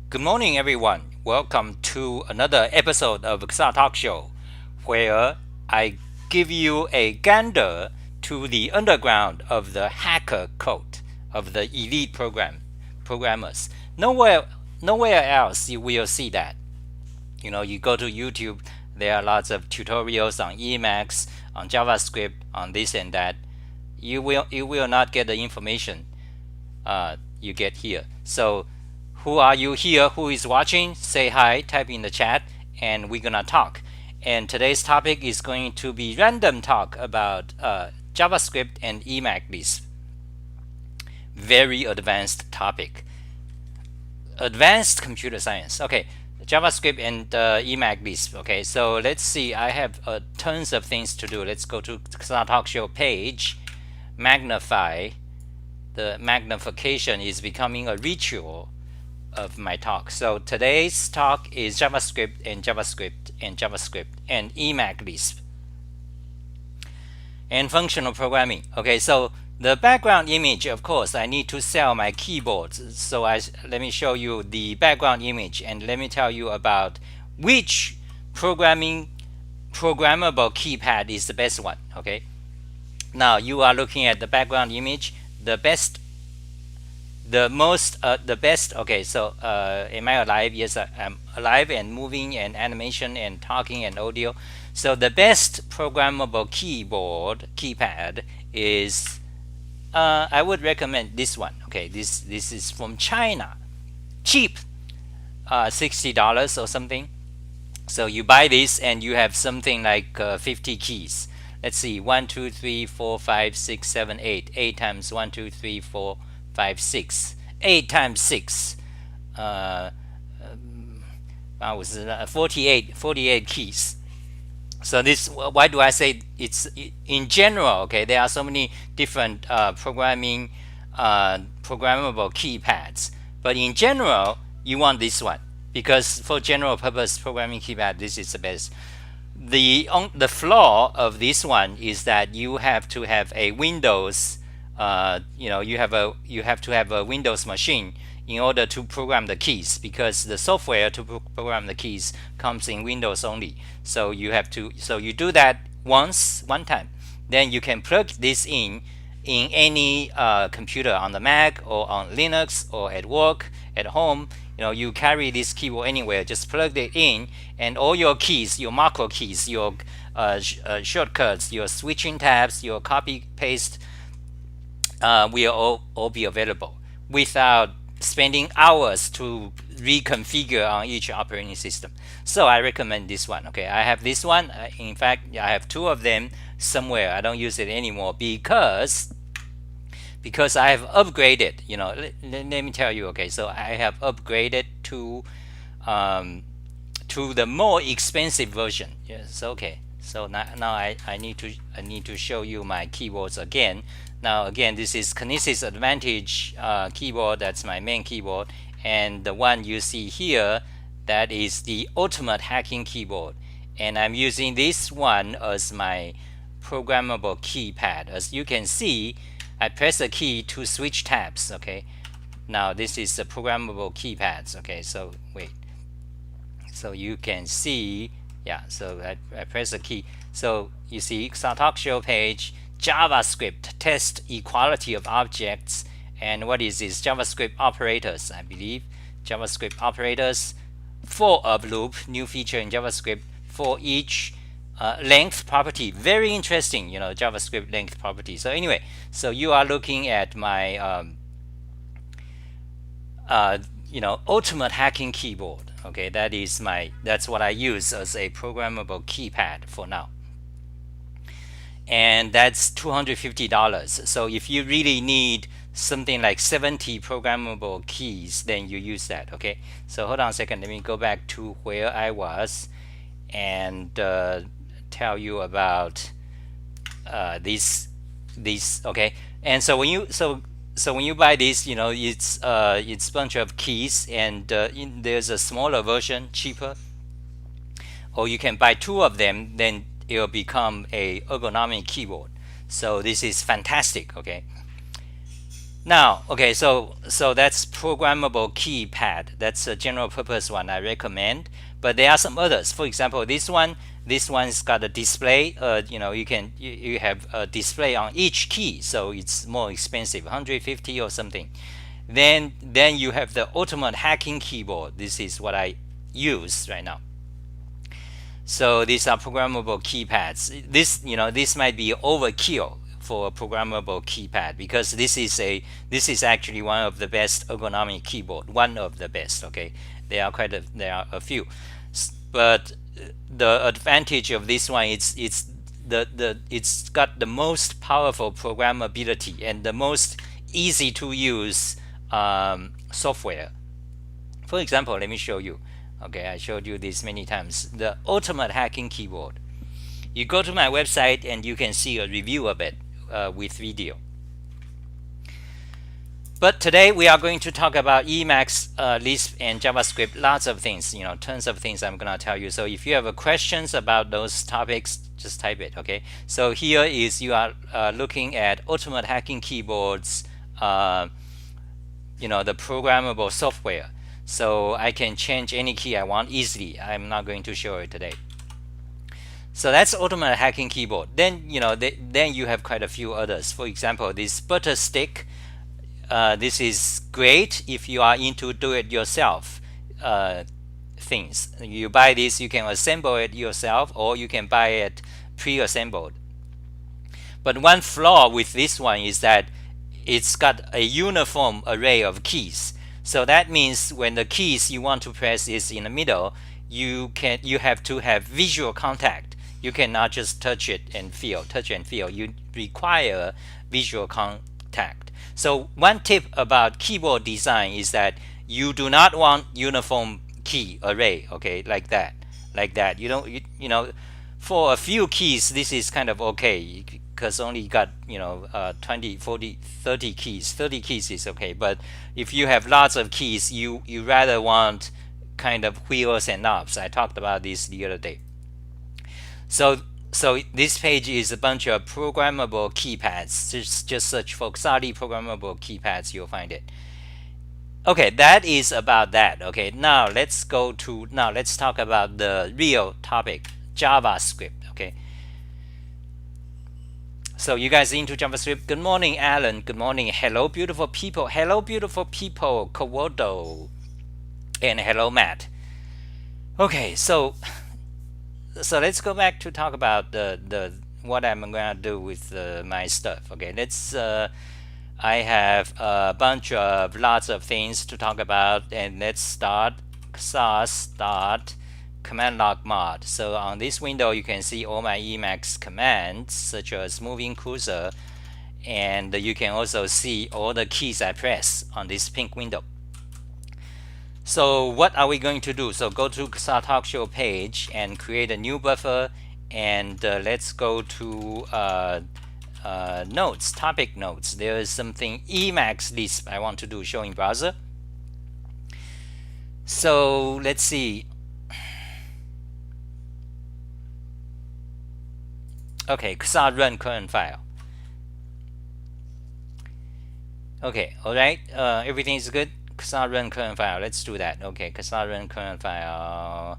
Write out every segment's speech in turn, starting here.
Good morning, everyone. Welcome to another episode of Xah Talk Show, where I give you a gander to the underground of the hacker code of the elite programmers. Nowhere else you will see that. You go to YouTube, there are lots of tutorials on Emacs, on JavaScript, on this and that. You will not get the information you get here. So who are you here? Who is watching? Say hi, type in the chat, and we're gonna talk. And today's topic is going to be random talk about JavaScript and Emacs Lisp. Very advanced topic. Advanced computer science. Okay, JavaScript and Emacs Lisp. Okay, so let's see. I have tons of things to do. Let's go to Xah Talk Show page. Magnify. The magnification is becoming a ritual of my talk. So today's talk is JavaScript and JavaScript and JavaScript and Emacs Lisp and functional programming. Okay, so the background image, of course, I need to sell my keyboards. So let me show you the background image and let me tell you about which programmable keypad is the best one. Okay, now you are looking at the background image. The best. Okay, so am I alive? Yes, I'm alive and moving and animation and talking and audio. So the best programmable keypad is I would recommend this one. Okay, this is from China, cheap, $60 or something. So you buy this and you have something like 50 keys. Let's see, 1 2 3 4 5 6 7 8 8 times 1 2 3 4 5 6 8 times 6 was 48 keys. So this, why do I say it's in general? Okay, there are so many different programmable keypads, but in general you want this one because for general purpose programming keypad, this is the best. The flaw of this one is that you have to have a Windows you have to have a Windows machine in order to program the keys, because the software to program the keys comes in Windows only. So you do that one time, then you can plug this in any computer on the Mac or on Linux or at work, at home. You carry this keyboard anywhere, just plug it in, and all your keys, your macro keys, your shortcuts, your switching tabs, your copy paste will all be available without spending hours to reconfigure on each operating system. So I recommend this one. Okay, I have this one. In fact, I have two of them somewhere. I don't use it anymore because I have upgraded. Let me tell you. Okay, so I have upgraded to the more expensive version. Yes. Okay. So now I need to show you my keyboards again. Now again, this is Kinesis Advantage keyboard. That's my main keyboard, and the one you see here, that is the ultimate hacking keyboard, and I'm using this one as my programmable keypad. As you can see, I press a key to switch tabs. Okay, now this is the programmable keypads. Okay, so wait, so you can see, yeah, so I press a key. So you see Xah Talk Show page, JavaScript test equality of objects, and what is this? JavaScript operators, I believe. JavaScript operators, for of loop, new feature in JavaScript for each length property. Very interesting, JavaScript length property. So anyway, so you are looking at my ultimate hacking keyboard. Okay, that's what I use as a programmable keypad for now, and that's $250. So if you really need something like 70 programmable keys, then you use that. Okay, so hold on a second, let me go back to where I was and tell you about these. Okay, and so when you buy this, it's a bunch of keys, and there's a smaller version, cheaper, or you can buy two of them, then it will become a ergonomic keyboard. So this is fantastic. Okay, Now, okay, so that's programmable keypad. That's a general purpose one I recommend. But there are some others. For example, this one's got a display. You have a display on each key, so it's more expensive, 150 or something. Then you have the ultimate hacking keyboard. This is what I use right now. So these are programmable keypads. This might be overkill for a programmable keypad, because this is actually one of the best ergonomic keyboard, one of the best. Okay, there are a few, but the advantage of this one, it's got the most powerful programmability and the most easy to use software. For example, let me show you. Okay, I showed you this many times. The ultimate hacking keyboard. You go to my website and you can see a review of it with video. But today we are going to talk about Emacs, Lisp, and JavaScript. Lots of things, tons of things I'm gonna tell you. So if you have questions about those topics, just type it. Okay. So here is you are looking at ultimate hacking keyboards. The programmable software. So I can change any key I want easily. I'm not going to show it today. So that's ultimate hacking keyboard. Then then you have quite a few others. For example, this butter stick. This is great if you are into do-it-yourself things. You buy this, you can assemble it yourself, or you can buy it pre-assembled. But one flaw with this one is that it's got a uniform array of keys. So that means when the keys you want to press is in the middle, you have to have visual contact. You cannot just touch and feel. You require visual contact. So one tip about keyboard design is that you do not want uniform key array. Okay, like that. You don't. For a few keys, this is kind of okay, because only got 20, 40, 30 keys. 30 keys is okay, but if you have lots of keys, you rather want kind of wheels and knobs. I talked about this the other day. So this page is a bunch of programmable keypads. Just search for Xah programmable keypads, you'll find it. Okay, that is about that. Okay, now let's talk about the real topic, JavaScript. Okay. So you guys into JavaScript? Good morning, Alan. Good morning. Hello, beautiful people. Hello, beautiful people. Kawodo. And hello, Matt. Okay, so let's go back to talk about the what I'm gonna do with my stuff. Okay, I have a bunch of lots of things to talk about, and let's start. Xah start command log mod. So on this window you can see all my Emacs commands, such as moving cursor, and you can also see all the keys I press on this pink window. So what are we going to do? So go to Xah Talk Show page and create a new buffer, and let's go to notes, topic notes. There is something Emacs Lisp I want to do, showing browser. So let's see. Okay, xah-run-current-file. Okay, alright, everything is good. Xah-run-current-file, let's do that. Okay, xah-run-current-file.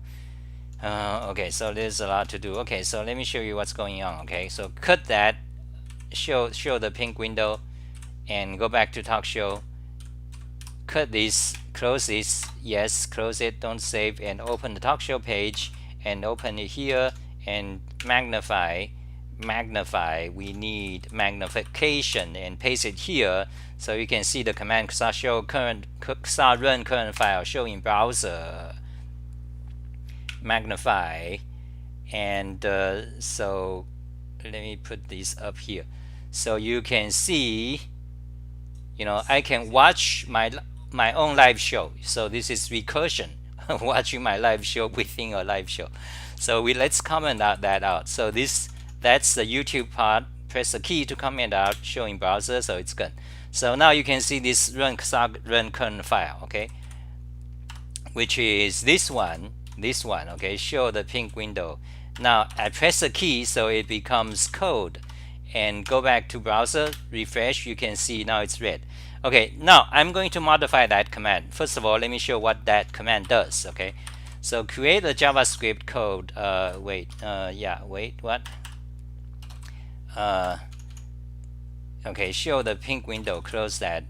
Okay, so there's a lot to do. Okay, so let me show you what's going on. Okay, so cut that, show the pink window, and go back to Talk Show. Cut this, close this, yes, close it, don't save, and open the Talk Show page, and open it here, and magnify. We need magnification, and paste it here, so you can see the command xah-run-current-file show in browser. Magnify, and so let me put this up here, so you can see. I can watch my own live show. So this is recursion, watching my live show within a live show. So let's comment that out. So that's the YouTube part. Press the key to comment out, showing browser, so it's good. So now you can see this run-current-file, okay, which is this one, okay, show the pink window. Now I press the key, so it becomes code, and go back to browser, refresh, you can see now it's red. Okay, now I'm going to modify that command. First of all, let me show what that command does. Okay, so create a JavaScript code. Wait, what? Okay, show the pink window, close that.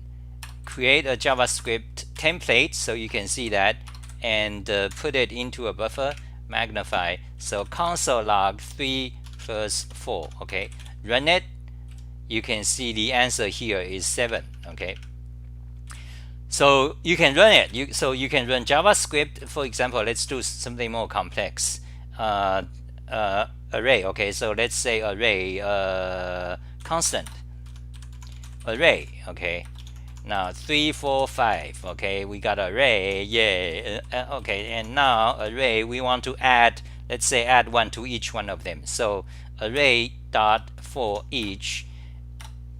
Create a JavaScript template so you can see that, and put it into a buffer, magnify. So console log 3 plus 4. Okay, run it. You can see the answer here is 7. Okay, so you can run it. So you can run JavaScript. For example, let's do something more complex. Array. Okay, so let's say array constant array. Okay, now 3 4 5. Okay, we got array. Yeah. Okay, and now array, we want to add, let's say add 1 to each one of them. So array dot for each,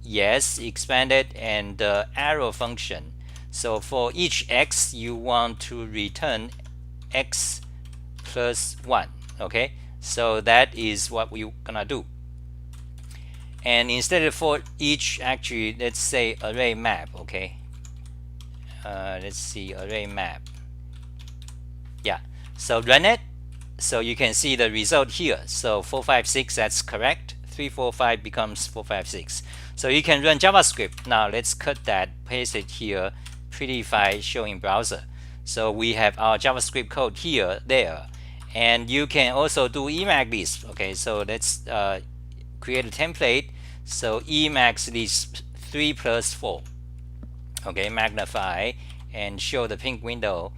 yes, expand it, and arrow function. So for each x, you want to return x plus 1. Okay, so that is what we're gonna do. And instead of for each, actually, let's say array map. Okay, let's see, array map. Yeah, so run it. So you can see the result here. So 4 5 6, that's correct. 3 4 5 becomes 4 5 6. So you can run JavaScript. Now let's cut that, paste it here, prettify, showing browser. So we have our JavaScript code here, there, and you can also do emacs lisp. Okay, so let's create a template. So emacs lisp 3 plus 4. Okay, magnify and show the pink window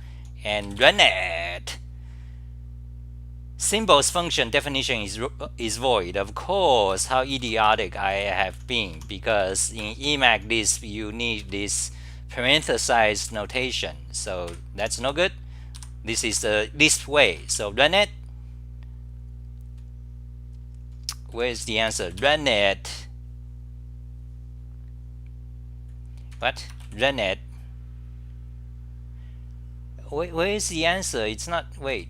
and run it. Symbols function definition is void. Of course, how idiotic I have been, because in emacs lisp you need this parenthesized notation. So that's no good. This is the Lisp way. So run it. Where's the answer? Run it. What? Run it. Where is the answer? It's not. Wait.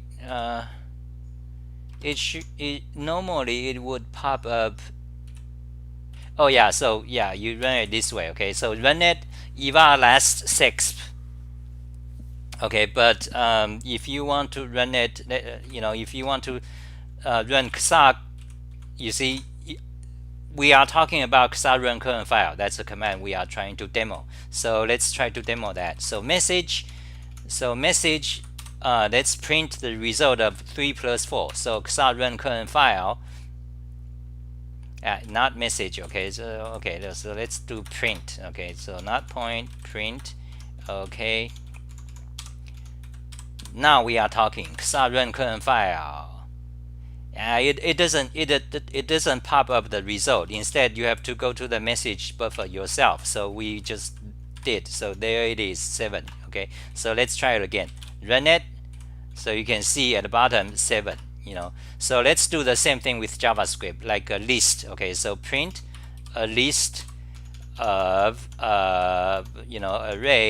Normally it would pop up. Oh yeah. So yeah, you run it this way. Okay. So run it. Eval last 6. Okay, but if you want to run it, if you want to run Xah, you see, we are talking about xah-run-current-file. That's the command we are trying to demo. So let's try to demo that. So message, let's print the result of 3 plus 4. So xah-run-current-file, not message. Okay, so let's do print. Okay, so not point, print. Okay, now we are talking xah-run-current-file. It doesn't pop up the result. Instead, you have to go to the message buffer yourself. So we just did. So there it is, 7. Okay, so let's try it again. Run it. So you can see at the bottom 7. So let's do the same thing with JavaScript, like a list. Okay, so print a list of array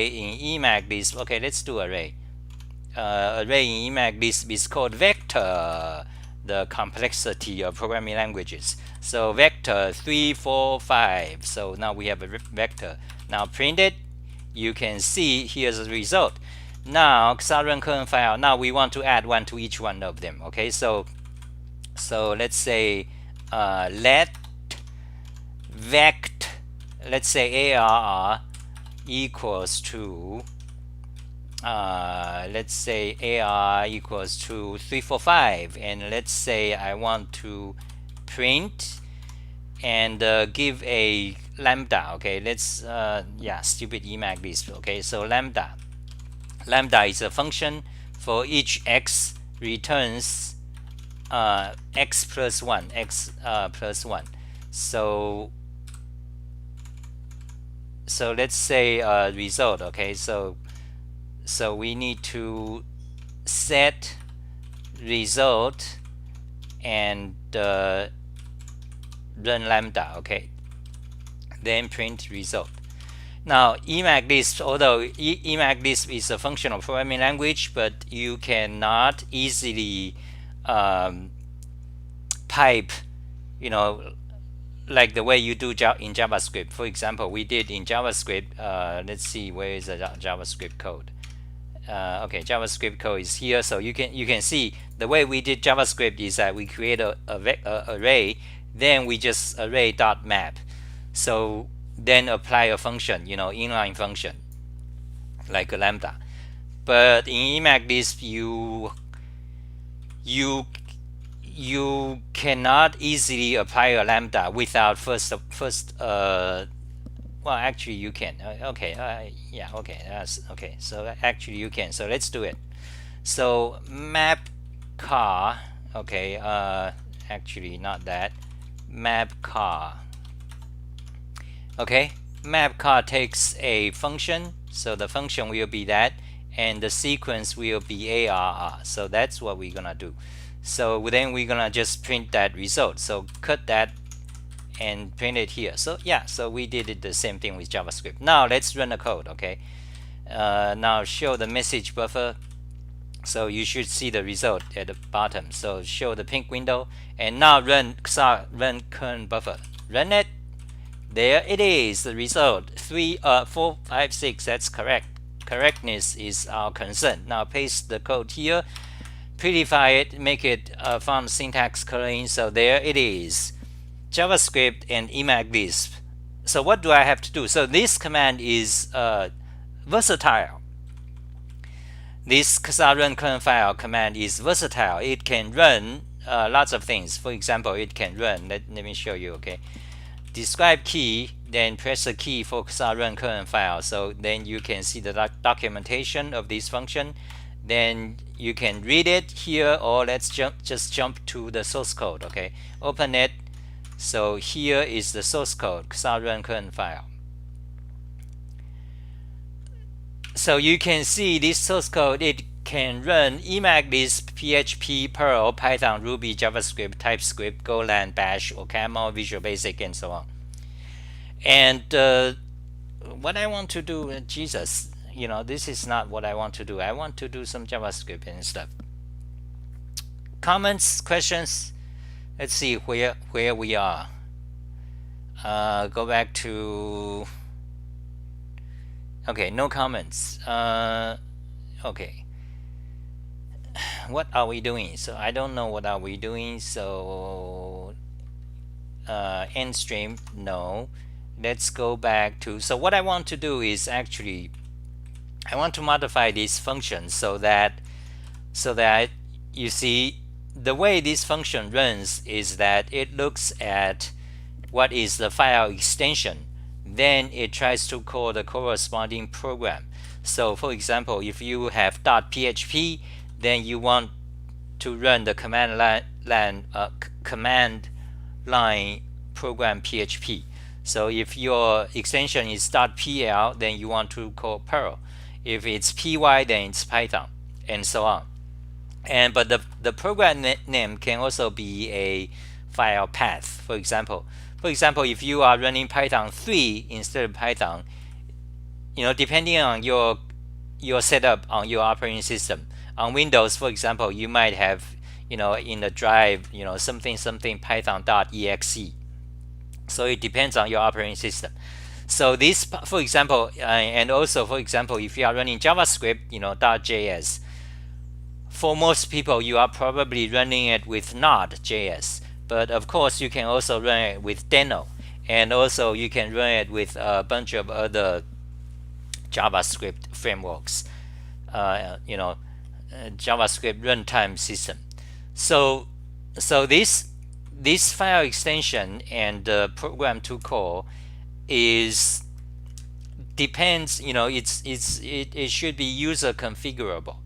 in emacs lisp. Okay, let's do array. Array in emacs lisp is called vector, the complexity of programming languages. So vector 3 4 5. So now we have a vector. Now print it. You can see here's the result. Now xah-run-current-file. Now we want to add 1 to each one of them. Okay, so let's say let vect, let's say arr equals to let's say arr equals to 3 4 5, and let's say I want to print and give a lambda. Okay, let's stupid emacs lisp. Okay, so lambda is a function for each x returns x plus 1, plus 1. So let's say result. Okay, so we need to set result and run lambda. Okay, then print result. Now emacs lisp, although emacs lisp is a functional programming language, but you cannot easily pipe like the way you do in JavaScript. For example, we did in JavaScript. Let's see, where is the JavaScript code? Okay, JavaScript code is here. So you can see the way we did JavaScript is that we create a array, then we just array dot map. So then apply a function, inline function like a lambda. But in Emacs Lisp, you cannot easily apply a lambda without first well, actually you can. Okay, yeah, okay, that's okay. So actually you can. So let's do it. So map car. Okay, actually not that. Map car. Okay, map car takes a function. So the function will be that, and the sequence will be ARR. So that's what we're gonna do. So then we're gonna just print that result. So cut that and print it here. So yeah, so we did it the same thing with JavaScript. Now let's run the code. Okay, now show the message buffer. So you should see the result at the bottom. So show the pink window, and now run xah-run-current buffer. Run it. There it is. The result 3, 4, 5, 6. That's correct. Correctness is our concern. Now paste the code here. Prettify it. Make it font syntax clean. So there it is. JavaScript and Emacs Lisp. So what do I have to do? So this command is versatile. This xah-run-current-file command is versatile. It can run lots of things. For example, it can run, let me show you. Okay, describe key, then press a key for xah-run-current-file. So then you can see the documentation of this function. Then you can read it here, or let's just jump to the source code. Okay, open it. So here is the source code, xah-run-current-file. So you can see this source code. It can run Emacs Lisp, PHP, Perl, Python, Ruby, JavaScript, TypeScript, Golang, Bash, OCaml, Visual Basic, and so on. And what I want to do, Jesus, this is not what I want to do. I want to do some JavaScript and stuff. Comments, questions? Let's see where we are. Go back to. Okay, no comments. Okay. What are we doing? So I don't know what are we doing. So end stream, no. Let's go back to. So what I want to do is actually I want to modify this function so that you see the way this function runs is that it looks at what is the file extension, then it tries to call the corresponding program. So for example, if you have .php, then you want to run the command line program PHP. So if your extension is .pl, then you want to call Perl. If it's py, then it's Python, and so on. But the program name can also be a file path. For example, if you are running Python 3 instead of Python, depending on your setup on your operating system. On Windows, for example, you might have in the drive something python.exe. So it depends on your operating system. So this, for example, and also for example, if you are running JavaScript, .js. For most people, you are probably running it with Node.js, but of course you can also run it with Deno, and also you can run it with a bunch of other JavaScript frameworks, JavaScript runtime system. So this file extension and the program to call depends. It should be user configurable.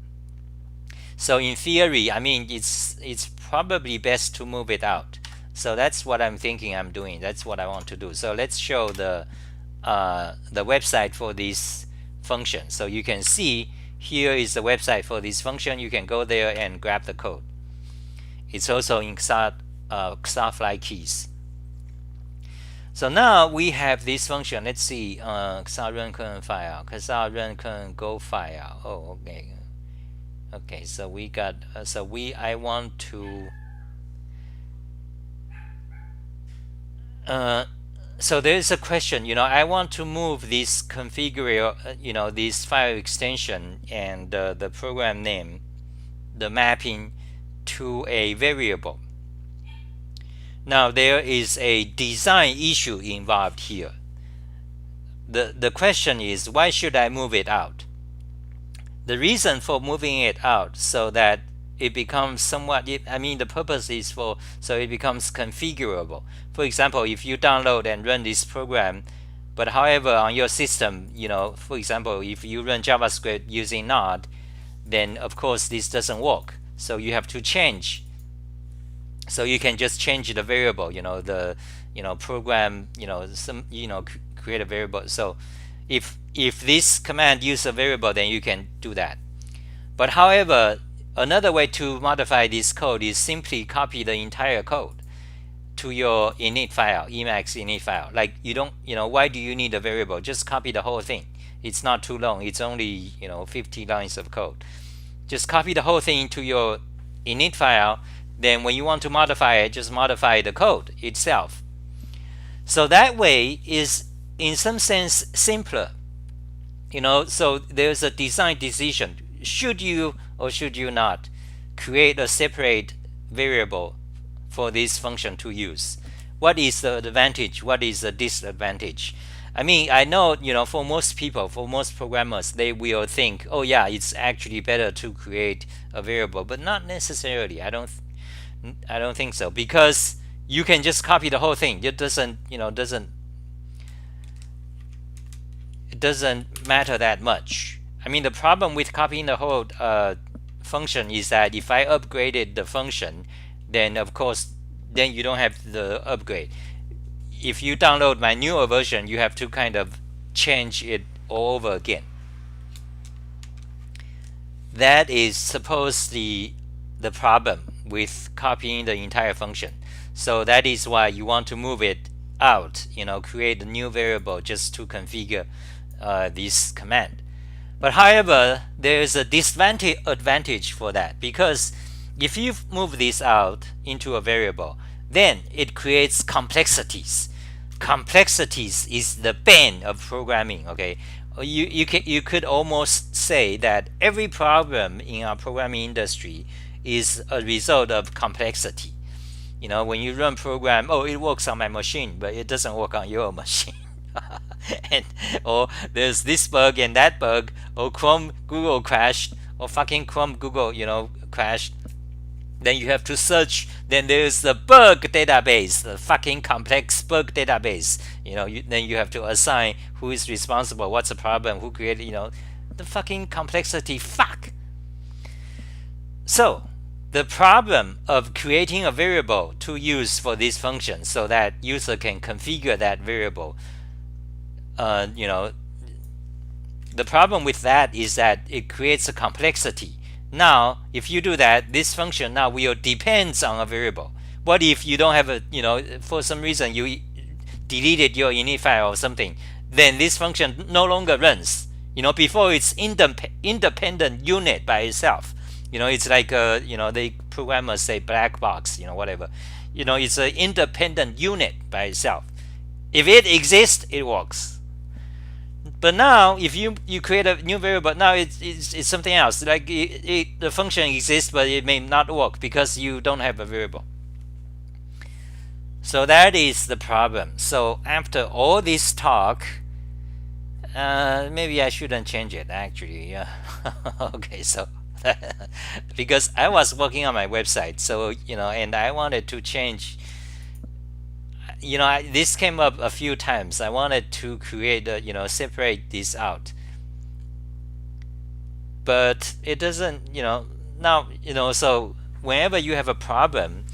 So in theory, I mean, it's probably best to move it out. So that's what I'm thinking I'm doing. That's what I want to do. So let's show the website for this function. So you can see here is the website for this function. You can go there and grab the code. It's also in xah-fly keys. So now we have this function. Let's see, xah-run-current-file, xah-run-current-go-file. Oh, okay. Okay, so we got. I want to. So there's a question, I want to move this configure, this file extension and the program name, the mapping to a variable. Now there is a design issue involved here. The question is, why should I move it out? The reason for moving it out so that it becomes somewhat, the purpose is so it becomes configurable. For example, if you download and run this program, but however on your system, for example, if you run JavaScript using Node, then of course this doesn't work. So you have to change. So you can just change the variable, the program, create a variable. So if this command uses a variable, then you can do that. But however, another way to modify this code is simply copy the entire code to your init file, emacs init file. Like you don't, why do you need a variable? Just copy the whole thing. It's not too long. It's only 50 lines of code. Just copy the whole thing into your init file. Then when you want to modify it, just modify the code itself. So that way is in some sense simpler. So there's a design decision. Should you or should you not create a separate variable for this function to use? What is the advantage? What is the disadvantage? I know, for most people, for most programmers, they will think, oh yeah, it's actually better to create a variable, but not necessarily. I don't think so, because you can just copy the whole thing. It doesn't matter that much. The problem with copying the whole function is that if I upgraded the function, then of course, then you don't have the upgrade. If you download my newer version, you have to kind of change it all over again. That is supposedly the problem with copying the entire function. So that is why you want to move it out, create a new variable just to configure this command. But however, there is a disadvantage for that, because if you move this out into a variable, then it creates complexities. Complexities is the bane of programming. Okay, you could almost say that every problem in our programming industry is a result of complexity. When you run program, oh, it works on my machine, but it doesn't work on your machine. Or there's this bug and that bug, or Chrome Google crashed, or fucking Chrome Google crashed. Then you have to search. Then there's the bug database, the fucking complex bug database. Then you have to assign who is responsible, what's the problem, who created, the fucking complexity. Fuck. So the problem of creating a variable to use for this function so that user can configure that variable, the problem with that is that it creates a complexity. Now, if you do that, this function now will depends on a variable. What if you don't have a, for some reason you deleted your init file or something? Then this function no longer runs. Before it's independent unit by itself. It's like the programmers say black box, whatever. It's an independent unit by itself. If it exists, it works. But now, if you create a new variable, now it's something else. Like the function exists, but it may not work because you don't have a variable. So that is the problem. So after all this talk, maybe I shouldn't change it actually. Yeah. Okay, so because I was working on my website, so and I wanted to change. This came up a few times. I wanted to create separate this out, but it doesn't. Now so whenever you have a problem,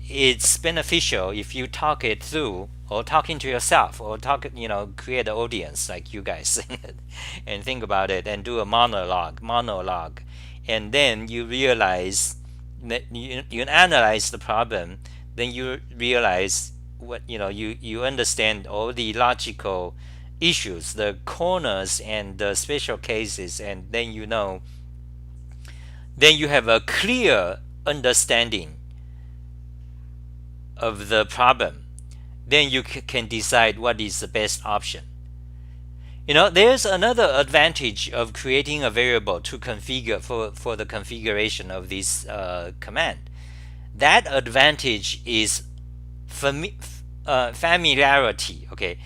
it's beneficial if you talk it through, or talking to yourself, or create an audience like you guys and think about it and do a monologue, and then you realize that you analyze the problem, then you realize what you understand all the logical issues, the corners and the special cases, and then then you have a clear understanding of the problem. then you can decide what is the best option. There's another advantage of creating a variable to configure for the configuration of this command. That advantage is familiarity. Okay,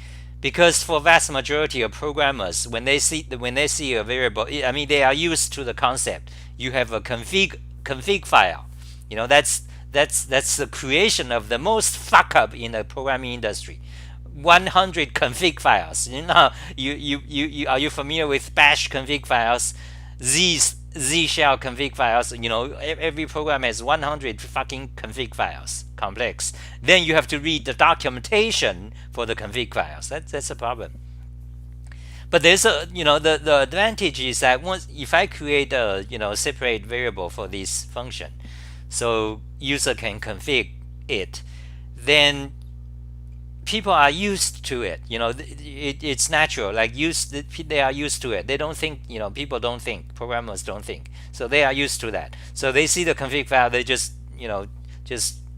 because for vast majority of programmers, when they see a variable, I mean, they are used to the concept. You have a config file. That's the creation of the most fuck up in the programming industry. 100 config files. Are you familiar with bash config files, Z shell config files? Every program has 100 fucking config files, complex. Then you have to read the documentation for the config files. That's a problem. But there's the advantage is that if I create a separate variable for this function, so user can config it, then people are used to it. It's natural. Like they are used to it. They don't think. People don't think. Programmers don't think. So they are used to that. So they see the config file. They just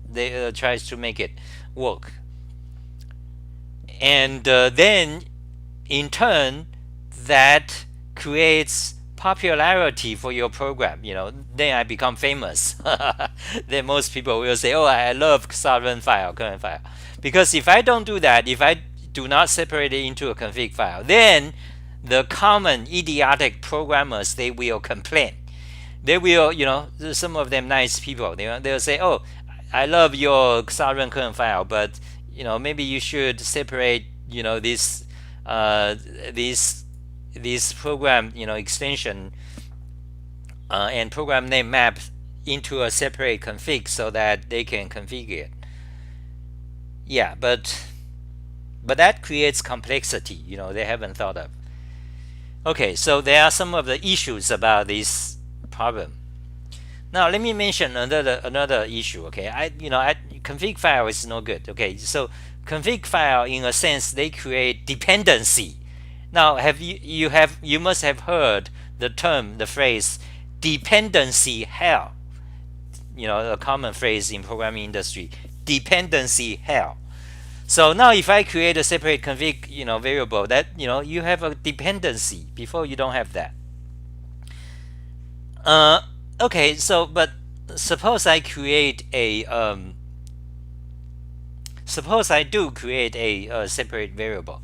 they tries to make it work. And then, in turn, that creates popularity for your program. Then I become famous. Then most people will say, "Oh, I love xah-run-current-file." Because if I don't do that, if I do not separate it into a config file, then the common idiotic programmers, they will complain. They will, some of them nice people, they'll say, "Oh, I love your xah-run-current-file, but maybe you should separate this program extension and program name map into a separate config so that they can configure it." Yeah, but that creates complexity, they haven't thought of. Okay, so there are some of the issues about this problem. Now let me mention another issue. Okay, config file is no good. Okay, so config file, in a sense, they create dependency. Now you must have heard the phrase dependency hell. A common phrase in programming industry, dependency hell. So now if I create a separate config variable, that you have a dependency. Before you don't have that. Okay, so but suppose I do create a separate variable.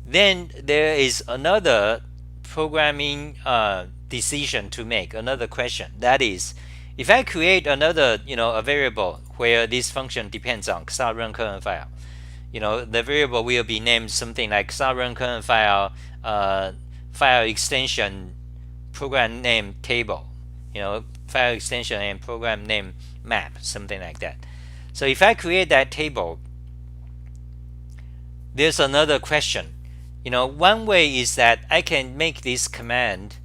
Then there is another programming decision to make, another question. That is, if I create another a variable where this function depends on xah-run-current-file, the variable will be named something like xah-run-current-file file extension program name table, file extension and program name map, something like that. So if I create that table, there's another question. One way is that I can make this command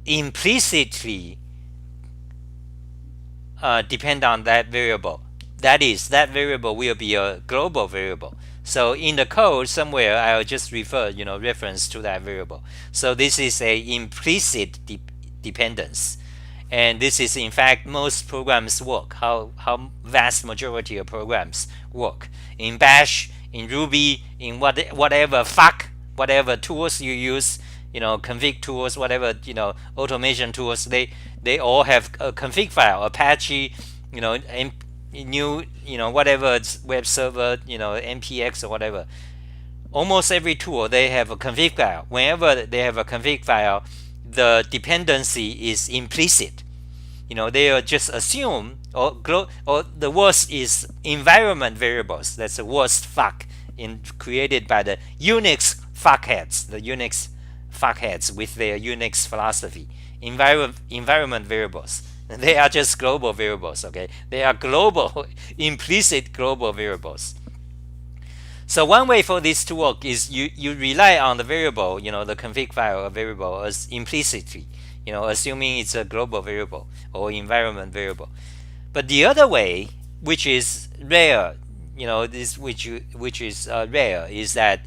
implicitly depend on that variable. That is, that variable will be a global variable. So in the code somewhere, I'll just reference to that variable. So this is a implicit dependence. And this is, in fact, most programs work, how vast majority of programs work. In Bash, in Ruby, in whatever tools you use, config tools, whatever, automation tools, they all have a config file. Apache, whatever it's web server, npx or whatever. Almost every tool, they have a config file. Whenever they have a config file, the dependency is implicit. They just assume, or the worst is environment variables. That's the worst fuck created by the Unix fuckheads, with their Unix philosophy. Environment variables. They are just global variables. Okay, they are global, implicit global variables. So one way for this to work is you rely on the variable, the config file of variable as implicitly, assuming it's a global variable or environment variable. But the other way, which is rare, which is rare, is that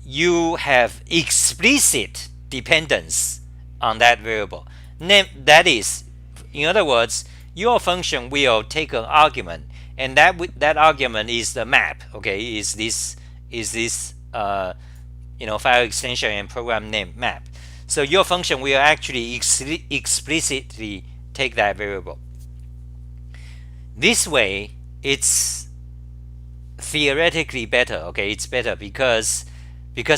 you have explicit dependence on that variable. That is, in other words, your function will take an argument and that argument is the map. Okay, is this file extension and program name map. So your function will actually explicitly take that variable. This way, it's theoretically better. Okay, it's better because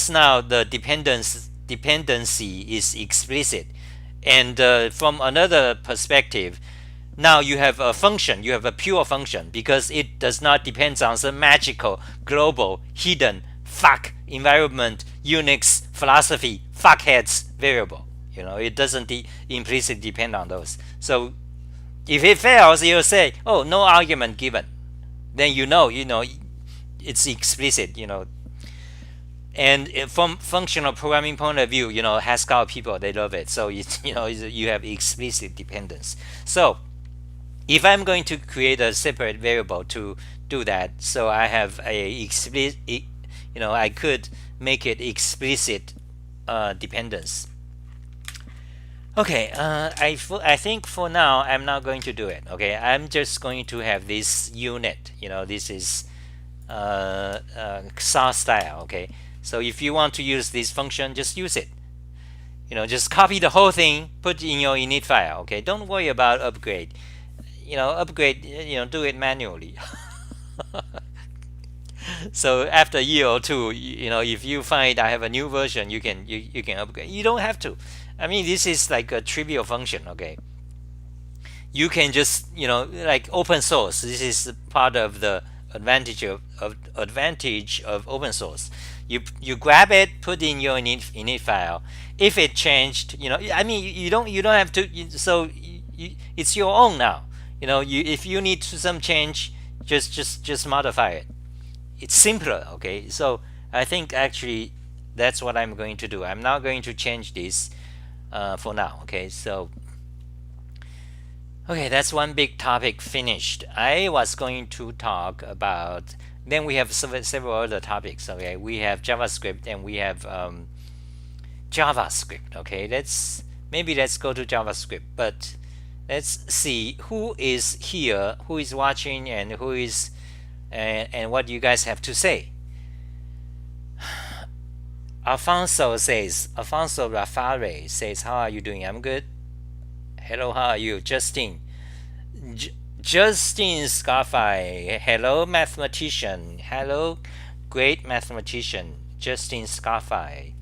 now the dependency is explicit, and from another perspective, now you have a function, you have a pure function, because it does not depend on some magical, global, hidden, fuck environment, Unix philosophy, fuckheads variable. It doesn't implicitly depend on those. So if it fails, you'll say, oh, no argument given. Then it's explicit. And from functional programming point of view, Haskell people, they love it. So you have explicit dependence. So if I'm going to create a separate variable to do that, so I have a explicit, I could make it explicit dependence. Okay, I think for now I'm not going to do it. Okay, I'm just going to have this unit. This is Xah style. Okay, so if you want to use this function, just use it. Just copy the whole thing, put it in your init file. Okay, don't worry about upgrade. Upgrade. Do it manually. So after a year or two, if you find I have a new version, you can upgrade. You don't have to. I mean, this is like a trivial function. Okay, you can just like open source. This is part of the advantage of open source. You grab it, put in your init file. If it changed, I mean, you don't have to. So it's your own now. If you need some change, just modify it. It's simpler. Okay, so I think actually that's what I'm going to do. I'm not going to change this for now. Okay, so that's one big topic finished. I was going to talk about, then we have several other topics. Okay, we have JavaScript and we have JavaScript. Okay, let's go to JavaScript, but let's see who is here, who is watching, and who is and what you guys have to say. Alfonso Rafare says, how are you doing? I'm good. Hello, how are you? Justin Scarfi. Hello, mathematician. Hello, great mathematician. Justin Scarfi.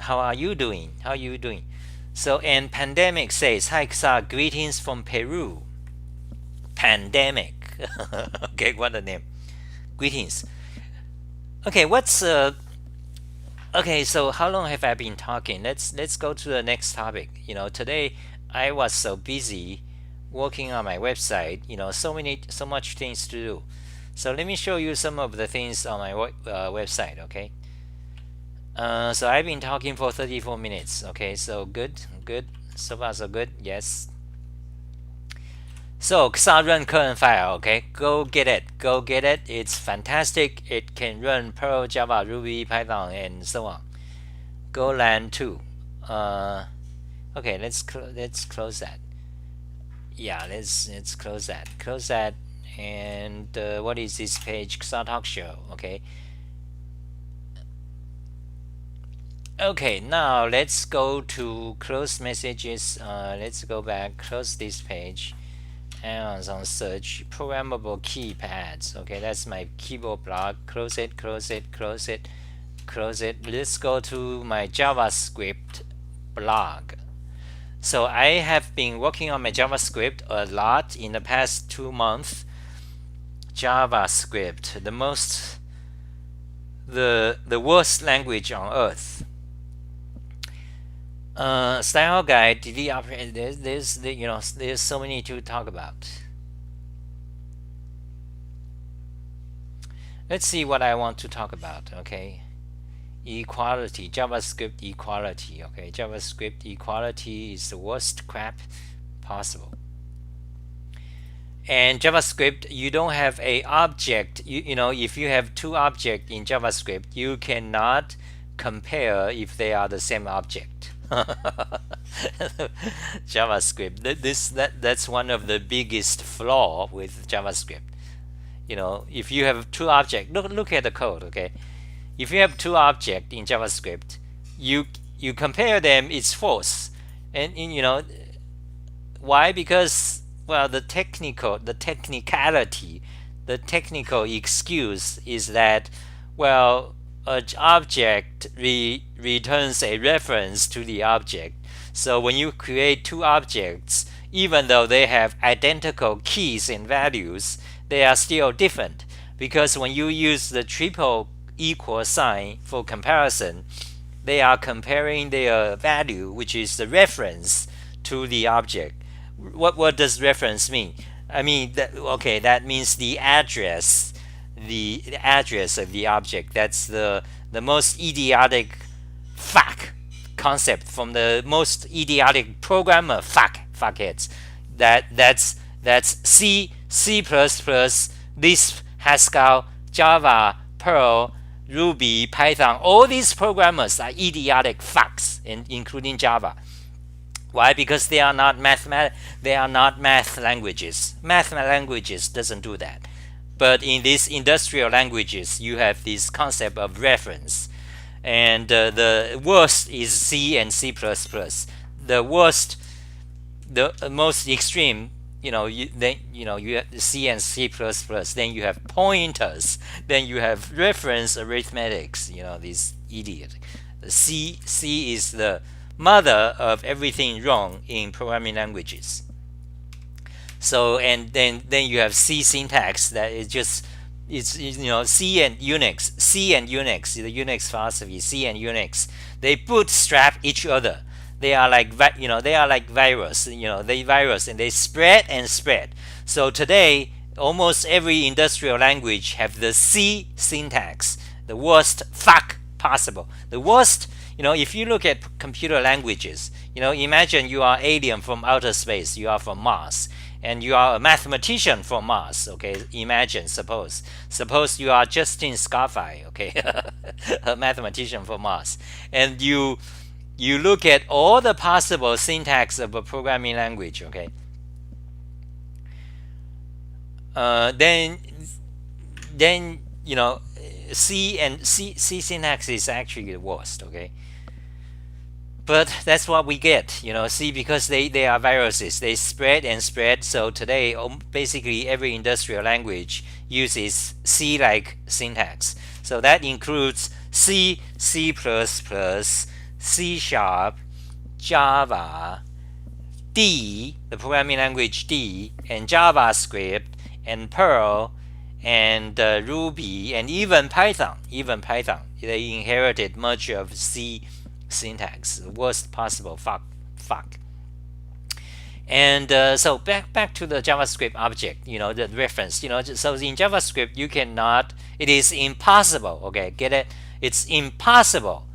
How are you doing? So, and Pandemic says, hi Xah, greetings from Peru. Pandemic. Okay, what a name. Greetings. Okay, okay, so how long have I been talking? Let's go to the next topic. Today I was so busy working on my website. So much things to do. So let me show you some of the things on my website. Okay. So I've been talking for 34 minutes. Okay, so good. So far so good. Yes. So xah-run-current-file. Okay, go get it. It's fantastic. It can run Perl, Java, Ruby, Python, and so on. Golang too. Okay, let's close that. Yeah, let's close that. And what is this page? Xah Talk Show. Okay, now let's go to close messages. Let's go back, close this page. Amazon search programmable keypads. Okay, that's my keyboard blog. Close it. Let's go to my JavaScript blog. So I have been working on my JavaScript a lot in the past 2 months. JavaScript, the worst language on earth. Style guide, delete operator. There's so many to talk about. Let's see what I want to talk about. Okay, equality, JavaScript equality. Okay, JavaScript equality is the worst crap possible. And JavaScript, you don't have a object. If you have two objects in JavaScript, you cannot compare if they are the same object. JavaScript. That's one of the biggest flaw with JavaScript. If you have two objects, look at the code. Okay, if you have two objects in JavaScript, you compare them, it's false, and why? Because, well, the technical excuse is that, well, an object returns a reference to the object. So when you create two objects, even though they have identical keys and values, they are still different, because when you use the triple equal sign for comparison, they are comparing their value, which is the reference, to the object. What does reference mean? I mean, that means the address of the object. That's the most idiotic fuck concept from the most idiotic programmer fuckheads. That's C++, Lisp, Haskell, Java, Perl, Ruby, Python. All these programmers are idiotic fucks, including Java. Why? Because they are not math languages. Math languages doesn't do that. But in these industrial languages, you have this concept of reference, and the worst is C and C++. The worst, the most extreme, you have C and C++. Then you have pointers. Then you have reference arithmetics. This idiot. The C is the mother of everything wrong in programming languages. So, and then you have C syntax, that is just, it's C and Unix, the Unix philosophy. C and Unix, they bootstrap each other. They are like virus. They virus and they spread. So today, almost every industrial language have the C syntax, the worst fuck possible. The worst. If you look at computer languages, imagine you are alien from outer space. You are from Mars, and you are a mathematician from Mars. Okay, suppose you are Justin Scarfy. Okay, a mathematician from Mars, and you look at all the possible syntax of a programming language. Okay, then C syntax is actually the worst. Okay. But that's what we get, See, because they are viruses. They spread. So today, basically every industrial language uses C-like syntax. So that includes C, C++, C#, Java, D, the programming language D, and JavaScript, and Perl, and Ruby, and even Python. They inherited much of C syntax, the worst possible fuck. And so back to the JavaScript object, the reference, so in JavaScript you cannot, it is impossible, okay, get it? It's impossible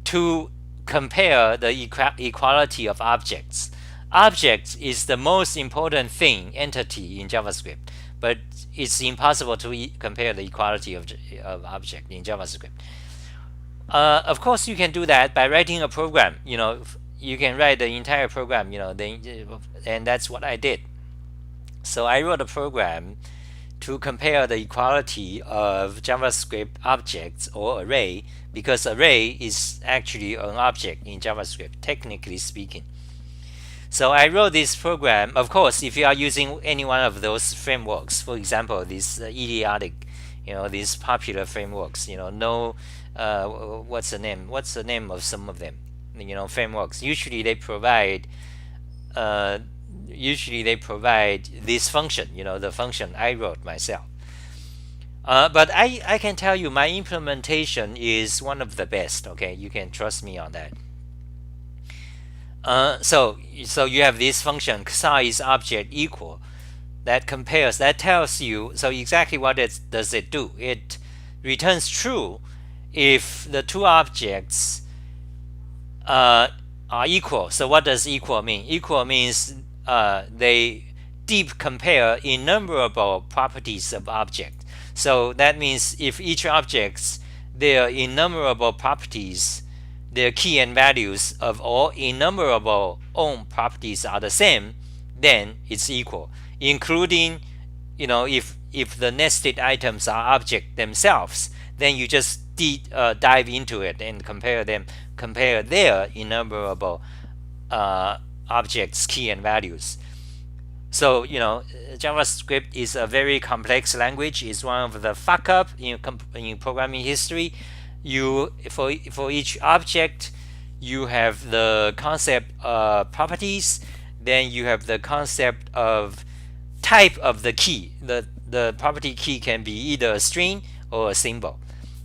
to compare the equality of objects. Objects is the most important entity in JavaScript, but it's impossible to compare the equality of object in JavaScript. Of course, you can do that by writing a program. You can write the entire program. And that's what I did. So I wrote a program to compare the equality of JavaScript objects or array, because array is actually an object in JavaScript, technically speaking. So I wrote this program. Of course, if you are using any one of those frameworks, for example, these idiotic, these popular frameworks, what's the name of some of them, frameworks. Usually they provide this function, the function I wrote myself. But I can tell you my implementation is one of the best. Okay, you can trust me on that. So you have this function xah is object equal, that tells you, so exactly what does it do? It returns true if the two objects are equal. So what does equal mean? Equal means they deep compare innumerable properties of object. So that means if each object's their innumerable properties, their key and values of all enumerable own properties are the same, then it's equal, including, if the nested items are object themselves, then you just dive into it and compare their enumerable objects, key and values. So JavaScript is a very complex language. It's one of the fuck up in programming history. For each object, you have the concept of properties. Then you have the concept of type of the key. The property key can be either a string or a symbol.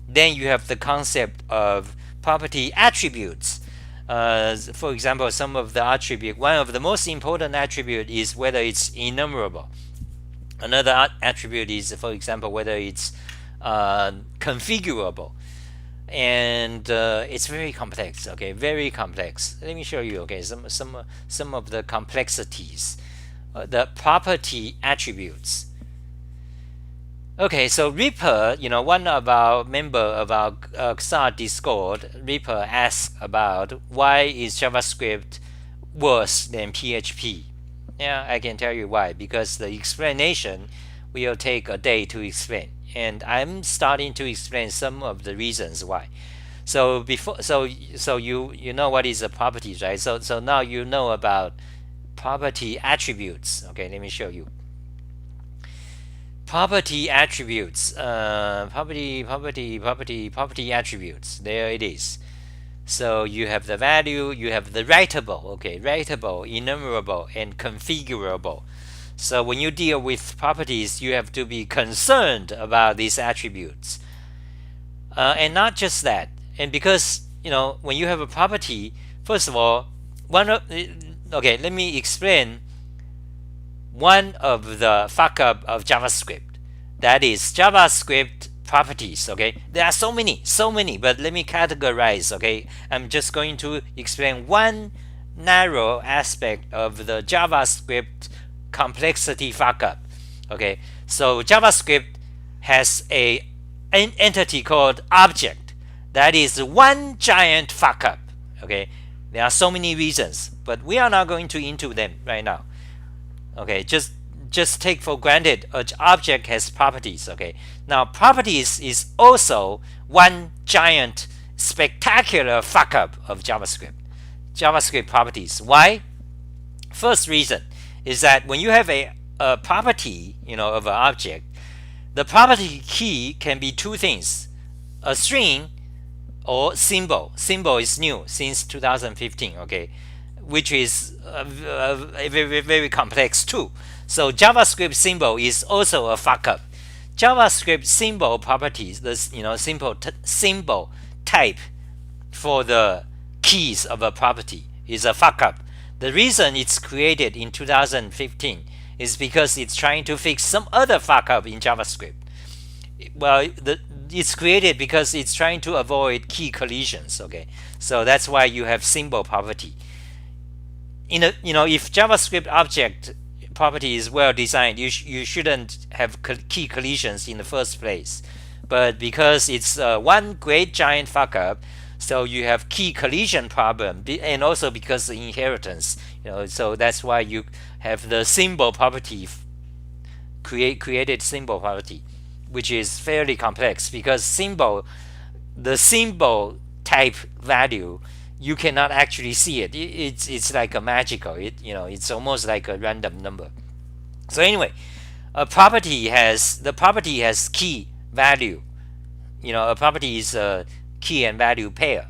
Then you have the concept of property attributes. For example, some of the attribute, one of the most important attribute is whether it's enumerable. Another attribute is, for example, whether it's configurable. And it's very complex. Okay, very complex. Let me show you. Okay, some of the complexities, the property attributes. Okay, so Reaper, one of our member of our Xah Discord, Reaper asked about why is JavaScript worse than PHP. Yeah, I can tell you why, because the explanation will take a day to explain, and I'm starting to explain some of the reasons why. So you know what is a property, right? So now you know about property attributes. Okay, let me show you. Property attributes, property attributes. There it is. So you have the value, you have the writable, writable, enumerable, and configurable. So when you deal with properties, you have to be concerned about these attributes, and not just that. And because when you have a property, first of all, let me explain one of the fuck up of JavaScript. That is JavaScript properties. Okay, there are so many, but let me categorize. Okay, I'm just going to explain one narrow aspect of the JavaScript complexity fuck up. Okay, so JavaScript has an entity called object. That is one giant fuck up. Okay, there are so many reasons, but we are not going to into them right now. Okay, just take for granted an object has properties. Okay, now properties is also one giant spectacular fuck up of JavaScript properties. Why? First reason is that when you have a property of an object, the property key can be two things: a string or symbol. Symbol is new since 2015. Okay, which is very, very complex too. So JavaScript symbol is also a fuck up. JavaScript symbol properties, the symbol type for the keys of a property is a fuck up. The reason it's created in 2015 is because it's trying to fix some other fuck up in JavaScript. Well, it's created because it's trying to avoid key collisions. Okay, so that's why you have symbol property. If JavaScript object property is well designed, you shouldn't have key collisions in the first place. But because it's one great giant fuck up, so you have key collision problem, and also because of inheritance. So that's why you have the symbol property created symbol property, which is fairly complex because the symbol type value, you cannot actually see it. It's like a magical. It's almost like a random number. So anyway, the property has key value. A property is a key and value pair,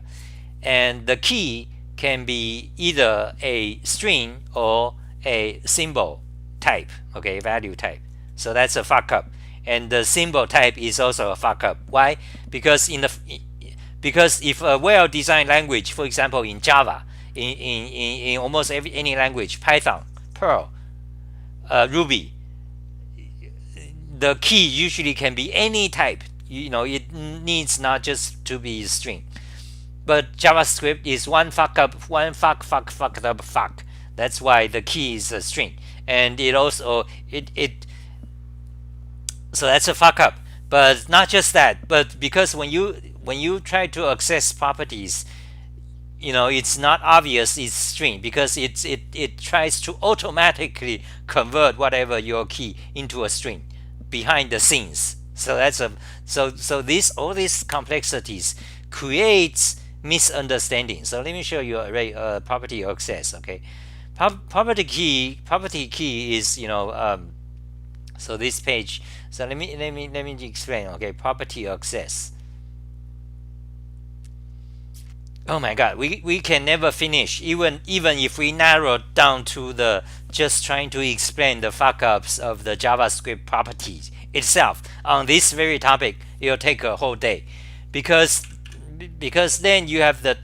and the key can be either a string or a symbol type. Okay, value type. So that's a fuck up, and the symbol type is also a fuck up. Why? Because if a well-designed language, for example in Java, in almost any language, Python, Perl, Ruby, the key usually can be any type. It needs not just to be string. But JavaScript is one fucked up fuck. That's why the key is a string, and it also so that's a fuck up. But not just that, but because when you try to access properties, it's not obvious it's string because it tries to automatically convert whatever your key into a string behind the scenes. So that's a so this all these complexities creates misunderstanding. So let me show you array property access. Okay, property key is so this page. So let me explain. Okay, property access. Oh my God, we can never finish even if we narrow down to the just trying to explain the fuck ups of the JavaScript properties itself on this very topic. It'll take a whole day because then you have the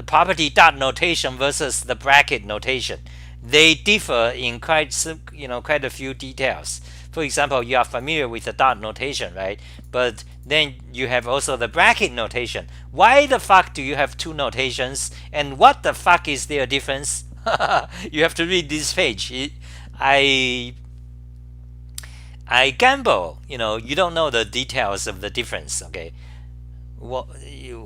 property dot notation versus the bracket notation. They differ in quite a few details. For example, you are familiar with the dot notation, right? But then you have also the bracket notation. Why the fuck do you have two notations? And what the fuck is their difference? You have to read this page. I gamble. You don't know the details of the difference. Okay.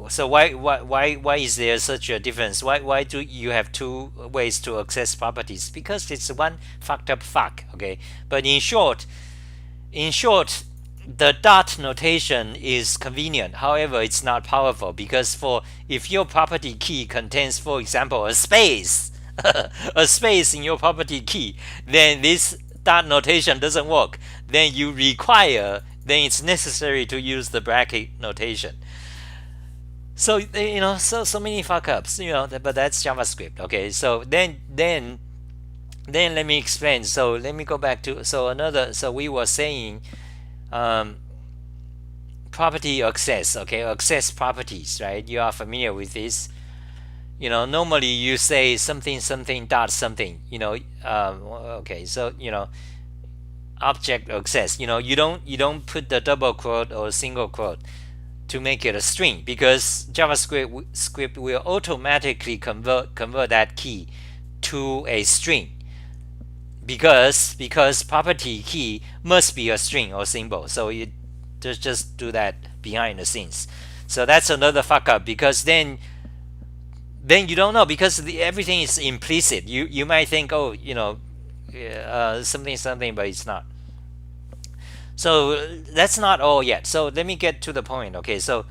So why is there such a difference? Why do you have two ways to access properties? Because it's one fucked up fuck. Okay. But in short, the dot notation is convenient. However, it's not powerful because if your property key contains, for example, a space, a space in your property key, then this dot notation doesn't work. Then it's necessary to use the bracket notation. So so many fuck ups, but that's JavaScript. Okay, so then let me explain. So let me go back to so we were saying property access. Okay, access properties, right? You are familiar with this. Normally you say something dot something. Okay, so object access. You don't put the double quote or single quote to make it a string because JavaScript will automatically convert that key to a string because property key must be a string or symbol. So you just do that behind the scenes. So that's another fuck up because then you don't know because everything is implicit. You might think something, but it's not. So that's not all yet. So let me get to the point. Okay, so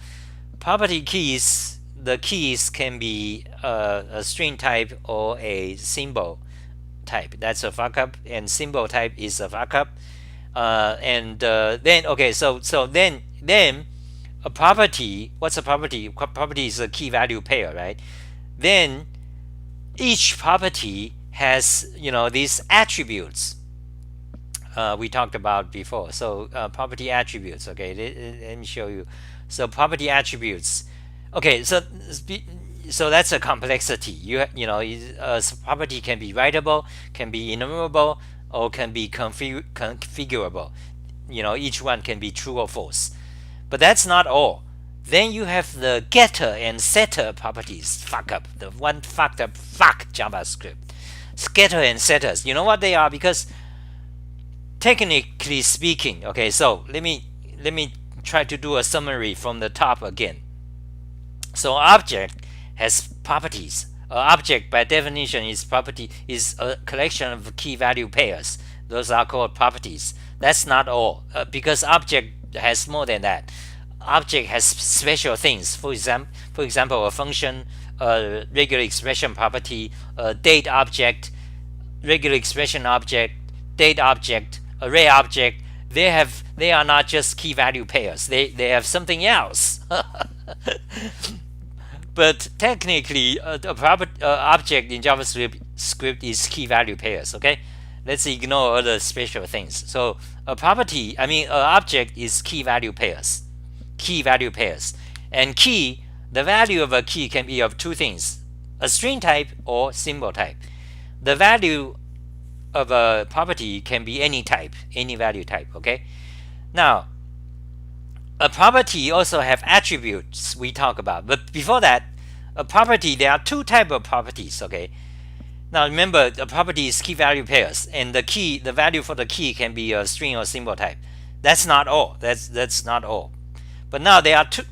property keys, the keys can be a string type or a symbol type. That's a fuck up, and symbol type is a fuck up. Then okay, so then a property. What's a property? Property is a key value pair, right? Then each property has these attributes. We talked about before. So property attributes. Okay, let me show you. So property attributes. Okay, so that's a complexity. Property can be writable, can be enumerable, or can be configurable. Each one can be true or false. But that's not all. Then you have the getter and setter properties. Fuck up. The one fucked up fuck JavaScript. Getter and setters. You know what they are? Because technically speaking, okay, so let me try to do a summary from the top again. So object has properties. Object by definition is a collection of key value pairs. Those are called properties. That's not all because object has more than that. Object has special things. For example, a function, a regular expression property, a date object, regular expression object, date object, array object. They are not just key value pairs. They have something else. But technically, object in JavaScript is key value pairs. Okay, let's ignore other special things. So a property, an object is key value pairs. Key value pairs, and key, the value of a key can be of two things: a string type or symbol type. The value of a property can be any type, any value type. Okay, now a property also have attributes we talk about, but before that, a property, there are two types of properties. Okay, now remember, the property is key value pairs, and the value for the key can be a string or symbol type. That's not all. That's not all. But now there are two.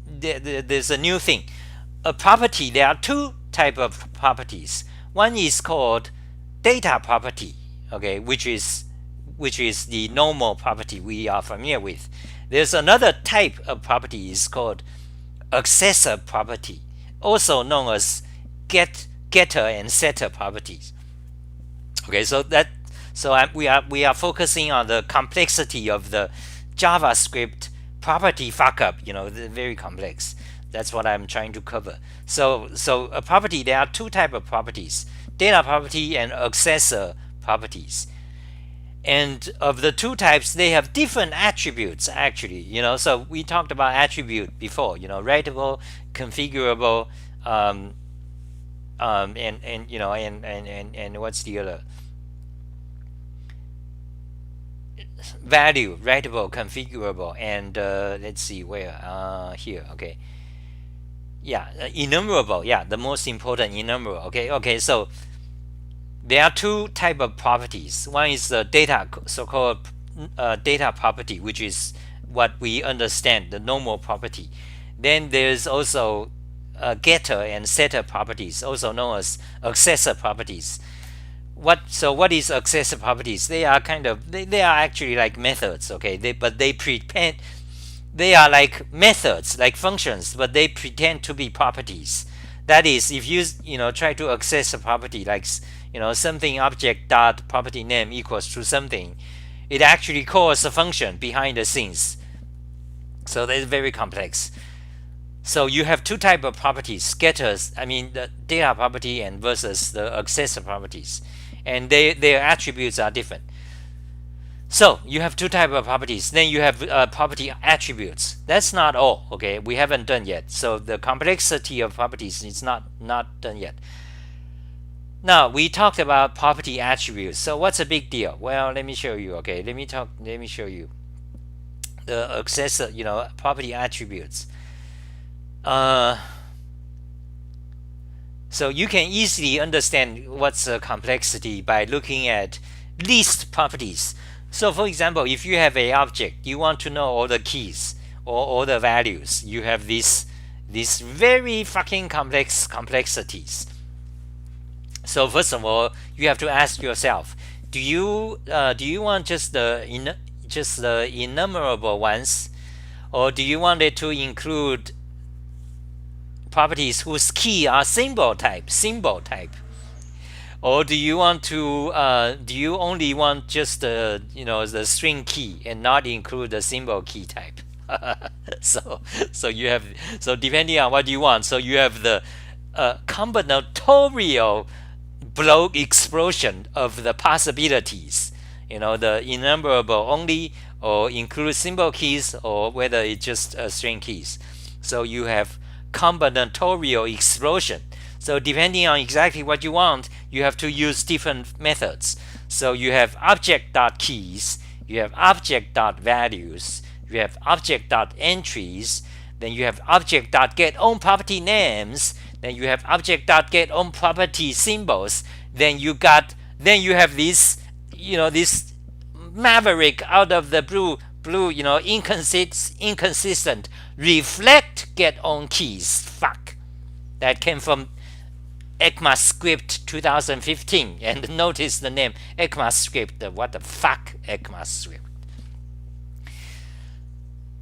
There's a new thing. a property, there are two type of properties. One is called data property, okay, which is the normal property we are familiar with. There's another type of property is called accessor property, also known as getter and setter properties. Okay, we are focusing on the complexity of the JavaScript property fuck-up. Very complex. That's what I'm trying to cover. So a property, there are two type of properties: data property and accessor properties. And of the two types, they have different attributes actually. So we talked about attribute before. Writable, configurable, and what's the other? Value, writable, configurable, and let's see where here. Okay, yeah, enumerable. Yeah, the most important, enumerable. Okay. So there are two type of properties. One is the data, so-called data property, which is what we understand, the normal property. Then there's also getter and setter properties, also known as accessor properties. What is accessor properties? They are they are actually like methods, okay? They are like methods, like functions, but they pretend to be properties. That is, if you try to access a property, like something object dot property name equals to something, it actually calls a function behind the scenes. So that's very complex. So you have two type of properties: getters, the data property, and versus the accessor properties, and their attributes are different. So you have two type of properties. Then you have property attributes. That's not all. Okay, we haven't done yet. So the complexity of properties is not done yet. Now we talked about property attributes. So what's a big deal? Well, let me show you. Okay, let me show you the accessor, property attributes. So you can easily understand what's a complexity by looking at list properties. So for example, if you have an object, you want to know all the keys or all the values. You have these very fucking complexities. So first of all, you have to ask yourself: do you want just the innumerable ones, or do you want it to include properties whose key are symbol type, or do you want to do you only want just the string key and not include the symbol key type? so you have, depending on what you want, so you have the combinatorial blow explosion of the possibilities. The innumerable only, or include symbol keys, or whether it's just string keys. So you have combinatorial explosion. So depending on exactly what you want, you have to use different methods. So you have object.keys, you have object.values, you have object.entries, then you have object.getOnProperty names, then you have object.getOnProperty symbols, then you have this this maverick out of the blue inconsistent reflect getOnKeys fuck that came from ECMAScript 2015, and notice the name ECMAScript. What the fuck, ECMAScript?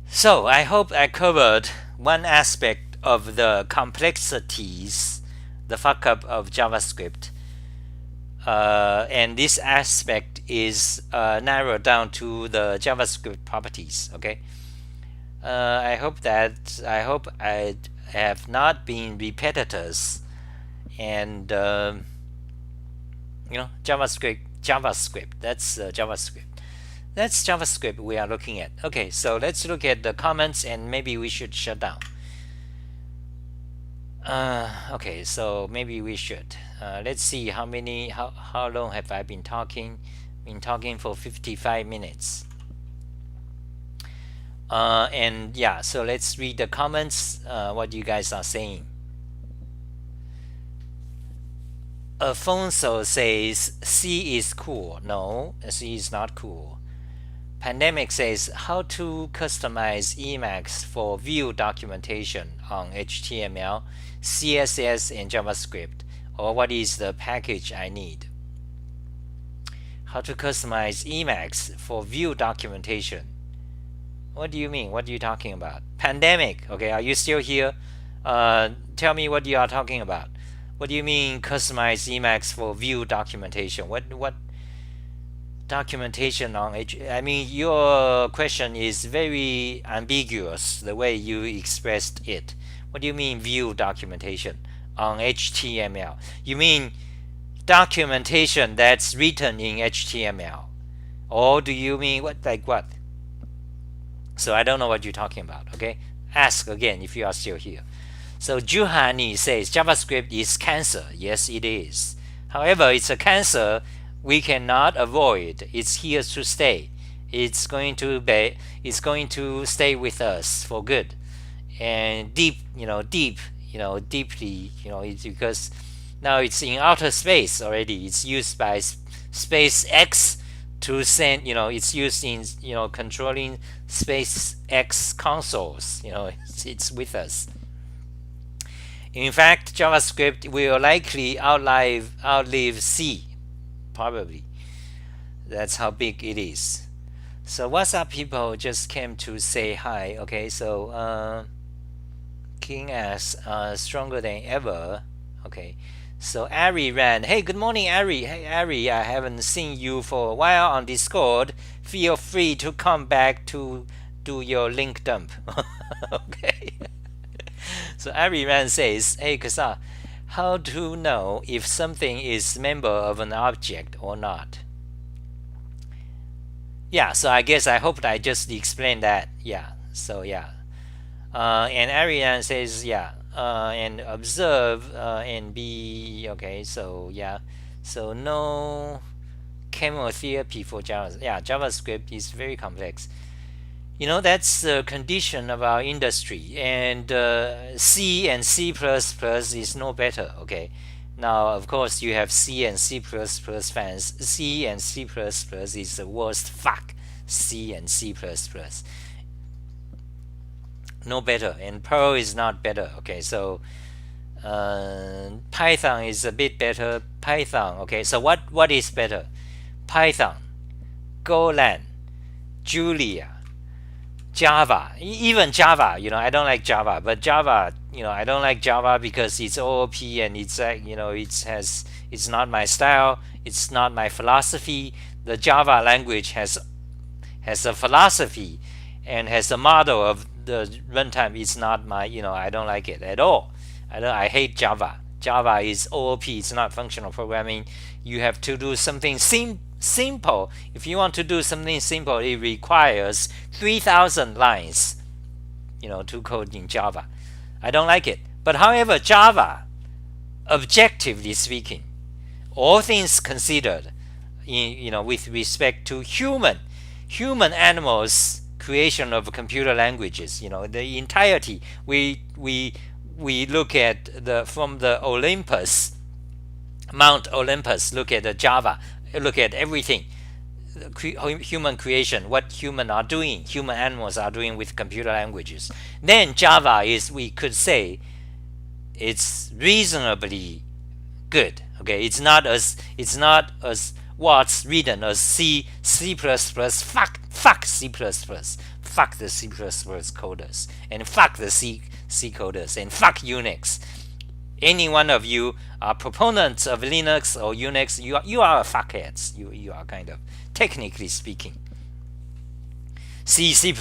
So I hope I covered one aspect of the complexities, the fuck up of JavaScript, and this aspect is narrowed down to the JavaScript properties. Okay, I hope I have not been repetitous, and JavaScript. That's JavaScript we are looking at. Okay, so let's look at the comments, and maybe we should shut down. Okay, so maybe we should. Let's see how long have I been talking? Been talking for 55 minutes. And yeah, so let's read the comments, what you guys are saying. Afonso says C is cool. No, C is not cool. Pandemic says how to customize Emacs for view documentation on HTML, CSS, and JavaScript, or what is the package I need. How to customize Emacs for view documentation. What do you mean? What are you talking about? Pandemic, okay, are you still here? Tell me what you are talking about. What do you mean customize Emacs for view documentation? What documentation on I mean, your question is very ambiguous the way you expressed it. What do you mean view documentation on HTML? You mean documentation that's written in HTML, or do you mean what, like what? So I don't know what you're talking about. Okay, ask again if you are still here. So Juhani says JavaScript is cancer. Yes, it is. However, it's a cancer we cannot avoid. It's here to stay. It's going to stay with us for good and deeply, it's because now it's in outer space already. It's used by SpaceX to send, it's used in, controlling SpaceX consoles. It's with us. In fact, JavaScript will likely outlive C. Probably. That's how big it is. So what's up, people? Just came to say hi. Okay, so King asks, stronger than ever. Okay, so Ari ran. Hey, good morning, Ari. Hey, Ari, I haven't seen you for a while on Discord. Feel free to come back to do your link dump. Okay. So Ari Ran says, hey, Xah, how to know if something is member of an object or not? Yeah, so I guess I hope I just explained that. Yeah, so yeah. And Ariane says, yeah, and observe and be, okay, so yeah. So no chemotherapy for Java. Yeah, JavaScript is very complex. That's the condition of our industry, and C and C++ is no better. Okay, now of course you have C and C++ fans. C and C++ is the worst. Fuck C and C++, no better, and Perl is not better. Okay, so Python is a bit better. Python. Okay, so what is better? Python, Golang, Julia, Java, even Java. I don't like Java, but Java, I don't like Java because it's OOP and it's it's not my style, it's not my philosophy. The Java language has a philosophy and has a model of the runtime. It's not my, I don't like it at all. I hate Java. Java is OOP, it's not functional programming. You have to do something simple. If you want to do something simple, it requires 3,000 lines, to code in Java. I don't like it. But however, Java, objectively speaking, all things considered, with respect to human animals creation of computer languages, the entirety, we look at from the Olympus, Mount Olympus, look at the Java, look at everything, human creation, what human animals are doing with computer languages. Then Java is, we could say, it's reasonably good. Okay, it's not as what's written as C++. Fuck C++. Fuck the C++ coders, and fuck the C coders, and fuck Unix. Any one of you are proponents of Linux or Unix, you are fuckheads. You are kind of, technically speaking. C++,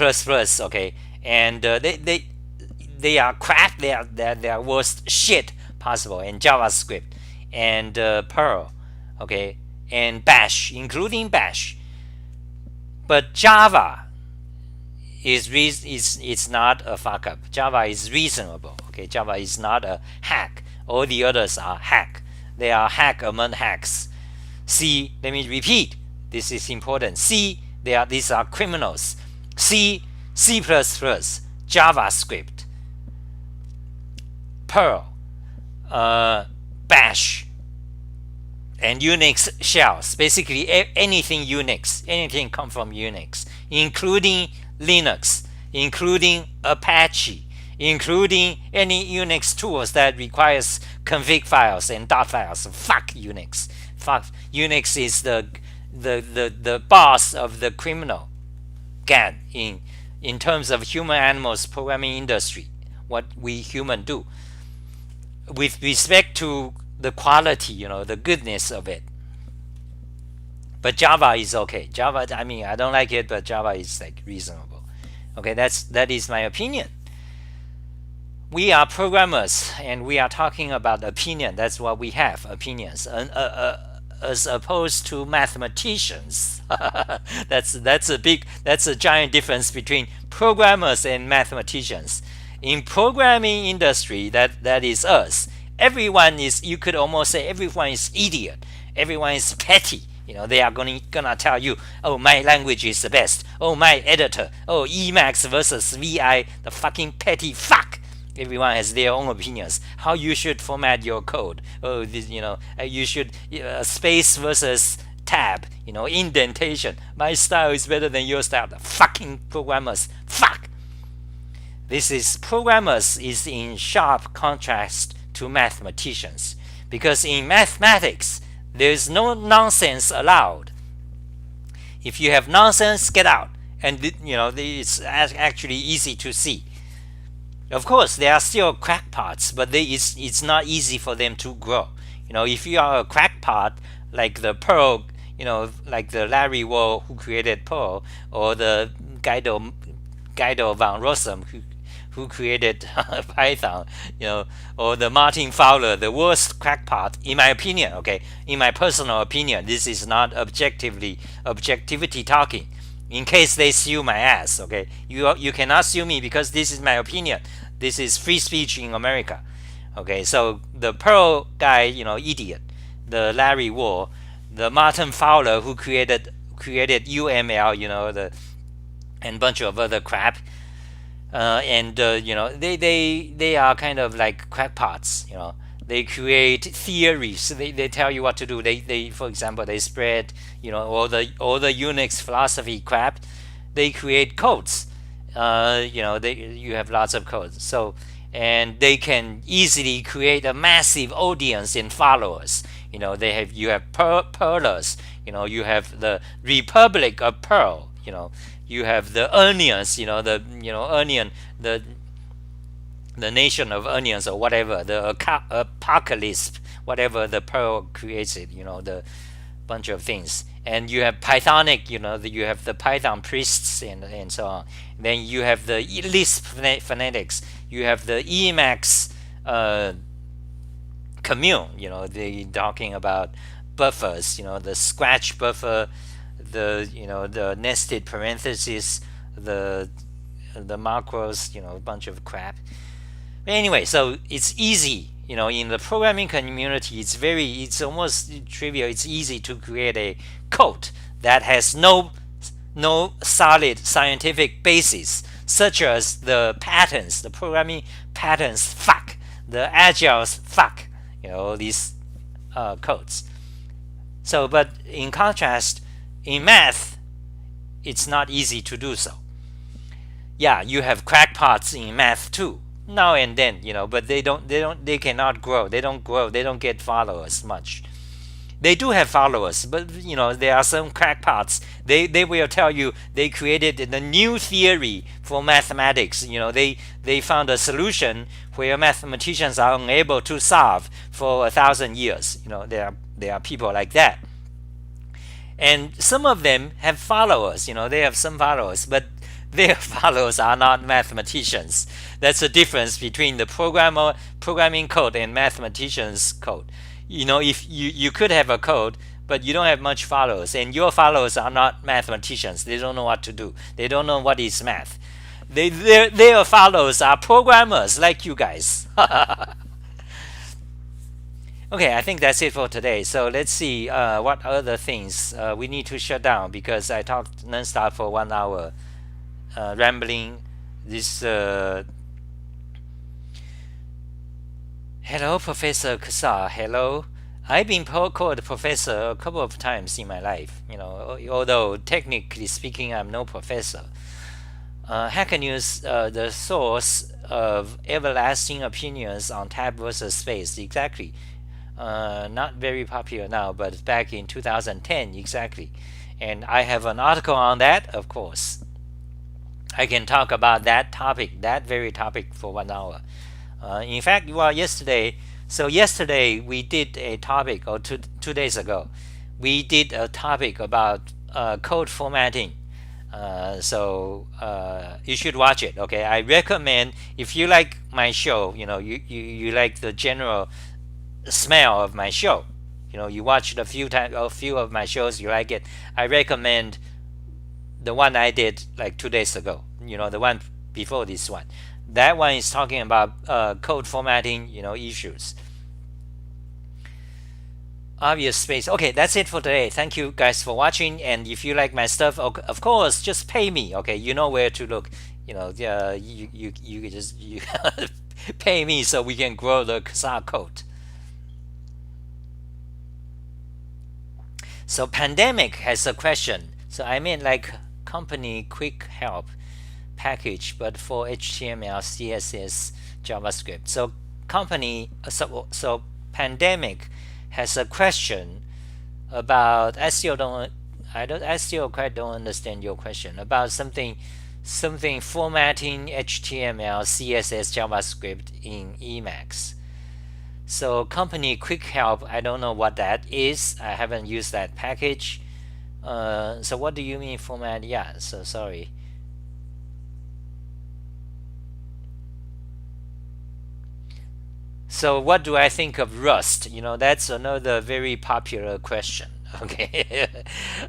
okay, and they are crap. They are worst shit possible. And JavaScript and Perl, okay, and Bash, including Bash. But Java it's not a fuck up. Java is reasonable. Okay, Java is not a hack. All the others are hack. They are hack among hacks. C, let me repeat. This is important. C, these are criminals. C, C++, JavaScript, Perl, Bash, and Unix shells. Basically anything Unix, anything come from Unix. including Linux, including Apache, including any Unix tools that requires config files and dot files. Fuck Unix. Fuck Unix is the boss of the criminal gang in terms of human animals programming industry. What we human do with respect to the quality, the goodness of it. But Java is okay. Java, I mean, I don't like it, but Java is like reasonable. Okay, that is my opinion. We are programmers, and we are talking about opinion. That's what we have, opinions, as opposed to mathematicians. that's a giant difference between programmers and mathematicians. In programming industry, that is us. Everyone is, you could almost say, everyone is idiot. Everyone is petty. They are gonna tell you, oh, my language is the best. Oh, my editor. Oh, Emacs versus VI, the fucking petty fuck. Everyone has their own opinions. How you should format your code. Oh, you should space versus tab. Indentation. My style is better than your style. The fucking programmers. Fuck. Programmers is in sharp contrast to mathematicians, because in mathematics there's no nonsense allowed. If you have nonsense, get out. And it's actually easy to see. Of course, there are still crackpots, but it's not easy for them to grow. If you are a crackpot like the Perl, like the Larry Wall who created Perl, or the Guido van Rossum who created Python, or the Martin Fowler, the worst crackpot, in my opinion. Okay, in my personal opinion, this is not objectivity talking. In case they sue my ass, okay, you cannot sue me because this is my opinion. This is free speech in America. Okay, so the Perl guy, idiot, the Larry Wall, the Martin Fowler who created UML, and a bunch of other crap. They are kind of like crackpots. They create theories. They tell you what to do. They for example, they spread all the Unix philosophy crap. They create codes. You have lots of codes. So, and they can easily create a massive audience and followers. You have Perlers. You have the Republic of Perl. You have the onions, onion, the nation of onions, or whatever, the apocalypse, whatever the Perl created, the bunch of things. And you have Pythonic, you have the Python priests and so on. Then you have the Lisp phonetics. You have the Emacs commune. They talking about buffers, the scratch buffer, the nested parentheses, the macros, a bunch of crap. Anyway, so it's easy, in the programming community, it's almost trivial. It's easy to create a code that has no solid scientific basis, such as the patterns, the programming patterns, fuck, the agiles, fuck, these codes. So, but in contrast, in math, it's not easy to do so. Yeah, you have crackpots in math too, now and then, but they cannot grow. They don't get followers much. They do have followers, but there are some crackpots. They will tell you they created the new theory for mathematics. They found a solution where mathematicians are unable to solve for 1,000 years. There are people like that. And some of them have followers, they have some followers, but their followers are not mathematicians. That's the difference between the programming code and mathematicians' code. If you could have a code, but you don't have much followers, and your followers are not mathematicians. They don't know what to do. They don't know what is math. Their followers are programmers like you guys. Okay, I think that's it for today. So let's see what other things we need to shut down, because I talked non-stop for 1 hour, rambling. Hello, Professor Xah. Hello. I've been called professor a couple of times in my life. Although technically speaking, I'm no professor. Hacker News, the source of everlasting opinions on type versus space, exactly. Not very popular now, but back in 2010, exactly. And I have an article on that, of course. I can talk about that topic, that very topic, for 1 hour. In fact, yesterday we did a topic, or two days ago, we did a topic about code formatting. So you should watch it. Okay, I recommend, if you like my show, you like the general smell of my show. You watched a few of my shows, you like it. I recommend the one I did like 2 days ago. The one before this one. That one is talking about code formatting, issues. Obvious space. Okay, that's it for today. Thank you guys for watching. And if you like my stuff, of course, just pay me. Okay, you know where to look. You just pay me so we can grow the Xah code. So pandemic has a question. So I mean like company quick help package, but for HTML, CSS, JavaScript. So so pandemic has a question about, I still quite don't understand your question about something formatting HTML, CSS, JavaScript in Emacs. So company quick help, I don't know what that is. I haven't used that package. So what do you mean format? Yeah, so sorry. So what do I think of Rust? That's another very popular question. Okay,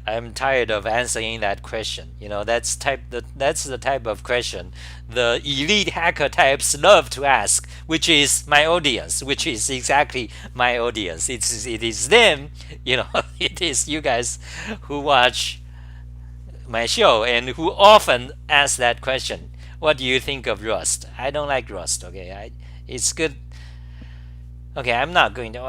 I'm tired of answering that question. That's the type of question the elite hacker types love to ask, which is my audience, which is exactly my audience. It is them, it is you guys who watch my show and who often ask that question. What do you think of Rust? I don't like Rust. Okay, it's good. Okay, I'm not going to.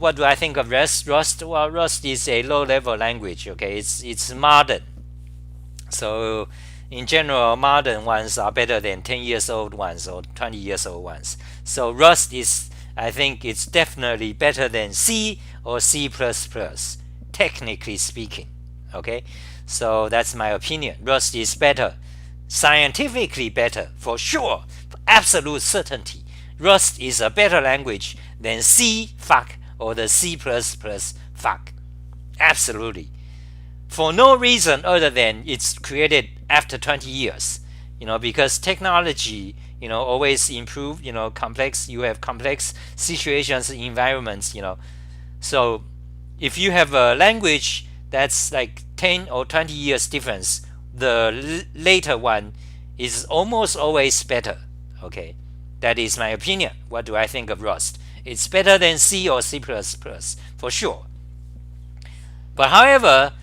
What do I think of Rust? Well, Rust is a low-level language. Okay, it's modern. So, in general, modern ones are better than 10 years old ones or 20 years old ones. So Rust is, I think, it's definitely better than C or C++, technically speaking. Okay, so that's my opinion. Rust is better, scientifically better, for sure, for absolute certainty. Rust is a better language than C or the C++ absolutely, for no reason other than it's created after 20 years. Because technology always improve. You have complex situations, environments. So if you have a language that's like 10 or 20 years difference, the later one is almost always better. Okay, that is my opinion. What do I think of Rust? It's better than C or C++, for sure. But however,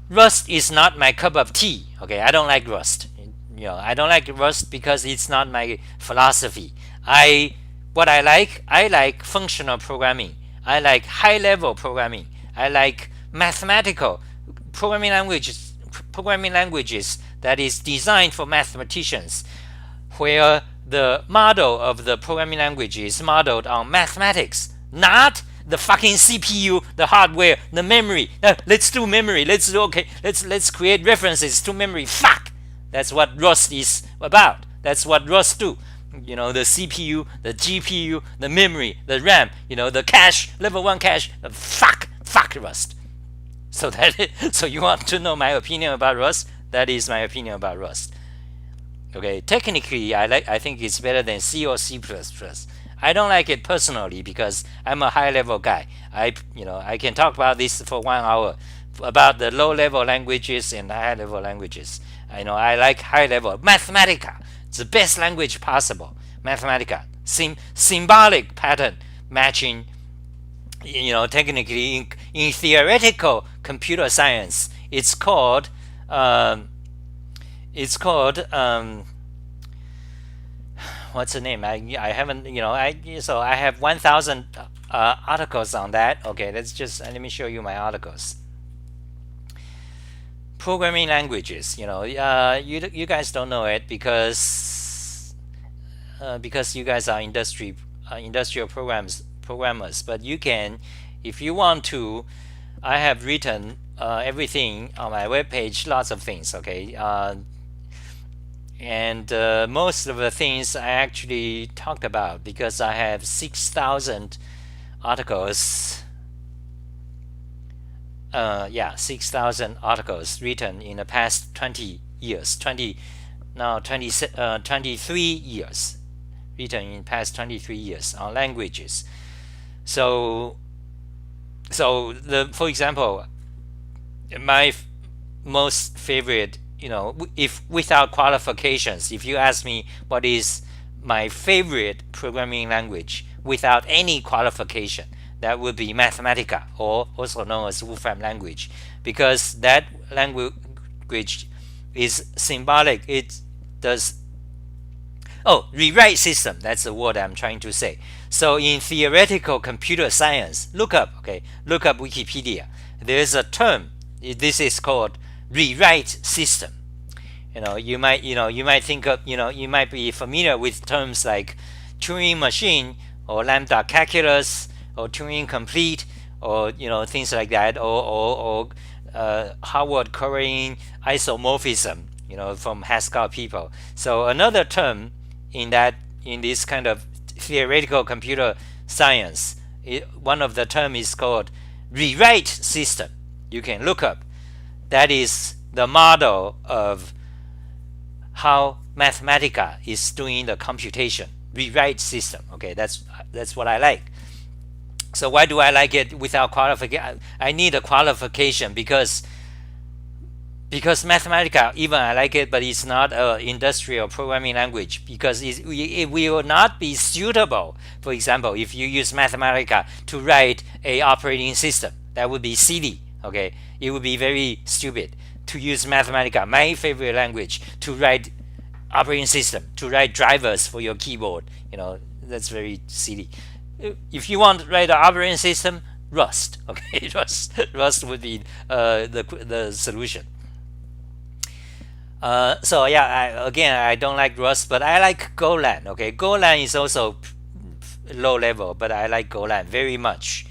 Rust is not my cup of tea. Okay, I don't like Rust. I don't like Rust because it's not my philosophy. I like functional programming. I like high-level programming. I like mathematical programming languages that is designed for mathematicians, where the model of the programming language is modeled on mathematics, not the fucking CPU, the hardware, the memory. Let's do memory. Let's create references to memory. Fuck. That's what Rust is about. That's what Rust do. The CPU, the GPU, the memory, the RAM. The cache, level 1 cache. Fuck Rust. So you want to know my opinion about Rust? That is my opinion about Rust. Okay, technically, I think it's better than C or C++. I don't like it personally because I'm a high-level guy. I can talk about this for 1 hour about the low-level languages and high-level languages. I like high-level. Mathematica, it's the best language possible. Mathematica, symbolic pattern matching. Technically, in theoretical computer science, it's called what's the name? I haven't, so I have 1,000 articles on that. Okay, let me show you my articles. Programming languages. You guys don't know it because you guys are industrial programmers. But you can, if you want to. I have written everything on my webpage, lots of things. Okay, and most of the things I actually talked about because I have 6,000 articles. 6,000 articles written in the past 20 years. 23 years written in past 23 years on languages. So for example, my most favorite, if without qualifications, if you ask me what is my favorite programming language without any qualification, that would be Mathematica, or also known as Wolfram language, because that language is symbolic. It does rewrite system. That's the word I'm trying to say. So in theoretical computer science, look up Wikipedia. There's a term. This is called rewrite system. You might think of, you might be familiar with terms like Turing machine or lambda calculus or Turing complete, or things like that, or Howard Koren isomorphism, from Haskell people. So another term in this kind of theoretical computer science, one of the term is called rewrite system. You can look up. That is the model of how Mathematica is doing the computation. Rewrite system. Okay, that's what I like. So why do I like it without qualification? I need a qualification because Mathematica, even I like it, but it's not an industrial programming language, because it will not be suitable. For example, if you use Mathematica to write a operating system, that would be silly. Okay, it would be very stupid to use Mathematica, my favorite language, to write operating system, to write drivers for your keyboard. That's very silly. If you want to write an operating system, Rust. Okay, Rust would be the solution. I don't like Rust, but I like Golang. Okay, Golang is also low level, but I like Golang very much,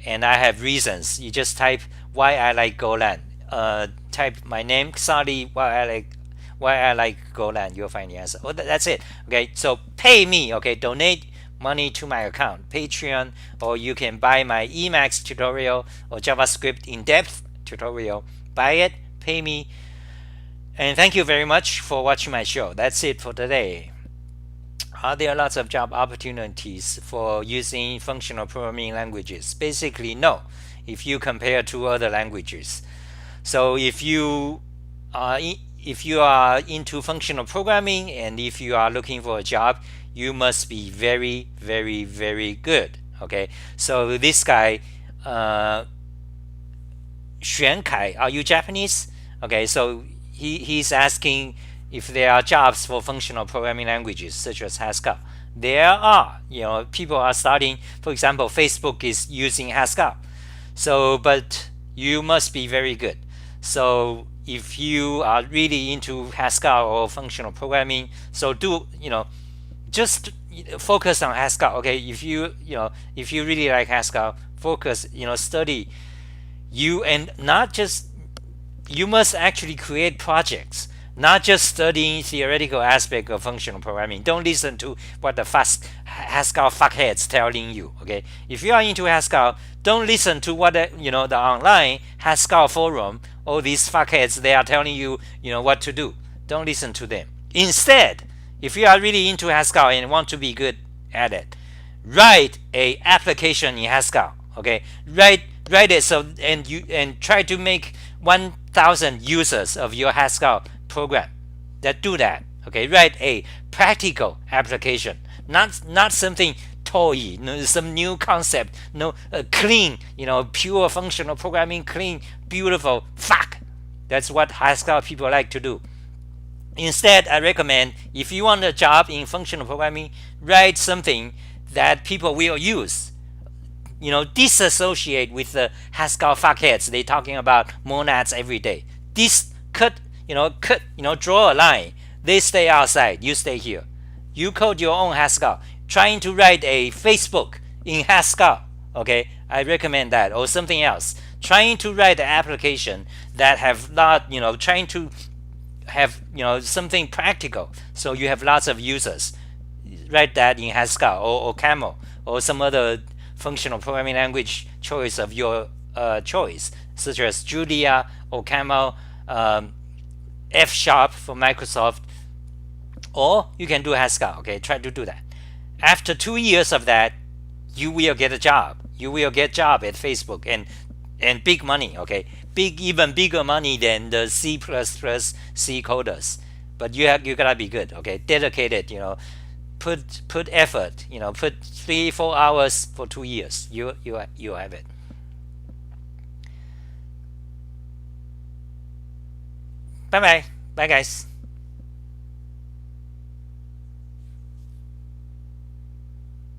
and I have reasons. You just type why I like Golang. Type my name, Xah, why I like Golang. You'll find the answer. That's it. Okay, so pay me. Okay, donate money to my account, Patreon, or you can buy my Emacs tutorial or JavaScript in-depth tutorial. Buy it, pay me. And thank you very much for watching my show. That's it for today. Are there lots of job opportunities for using functional programming languages? Basically, no, if you compare to other languages. So if you are into functional programming, and if you are looking for a job, you must be very, very, very good. Okay, so this guy, Xuan Kai, are you Japanese? Okay, so he's asking if there are jobs for functional programming languages such as Haskell. There are. People are starting. For example, Facebook is using Haskell. So, but you must be very good. So if you are really into Haskell or functional programming, so just focus on Haskell. Okay, if you really like Haskell, focus, study. You must actually create projects, not just studying theoretical aspect of functional programming. Don't listen to what the Haskell fuckheads telling you. Okay, if you are into Haskell, don't listen to what the online Haskell forum, all these fuckheads, they are telling you what to do. Don't listen to them. Instead, if you are really into Haskell and want to be good at it, write a application in Haskell. Okay, write it and try to make 1,000 users of your Haskell program that do that. Okay, write a practical application, not something toy, some new concept, clean, pure functional programming, clean, beautiful. Fuck, that's what Haskell people like to do. Instead, I recommend, if you want a job in functional programming, write something that people will use. disassociate with the Haskell fuckheads. They talking about monads every day. Draw a line. They stay outside. You stay here. You code your own Haskell. Trying to write a Facebook in Haskell. Okay, I recommend that, or something else. Trying to write an application that have trying to have something practical, so you have lots of users. Write that in Haskell or Camel or some other functional programming language choice of your choice, such as Julia or Camel, F# for Microsoft, or you can do Haskell. Okay, try to do that. After 2 years of that, you will get a job. You will get job at Facebook and big money. Okay, even bigger money than the C++ C coders. But you gotta be good. Okay, dedicated. Put effort. Put 3-4 hours for 2 years. You have it. Bye bye guys.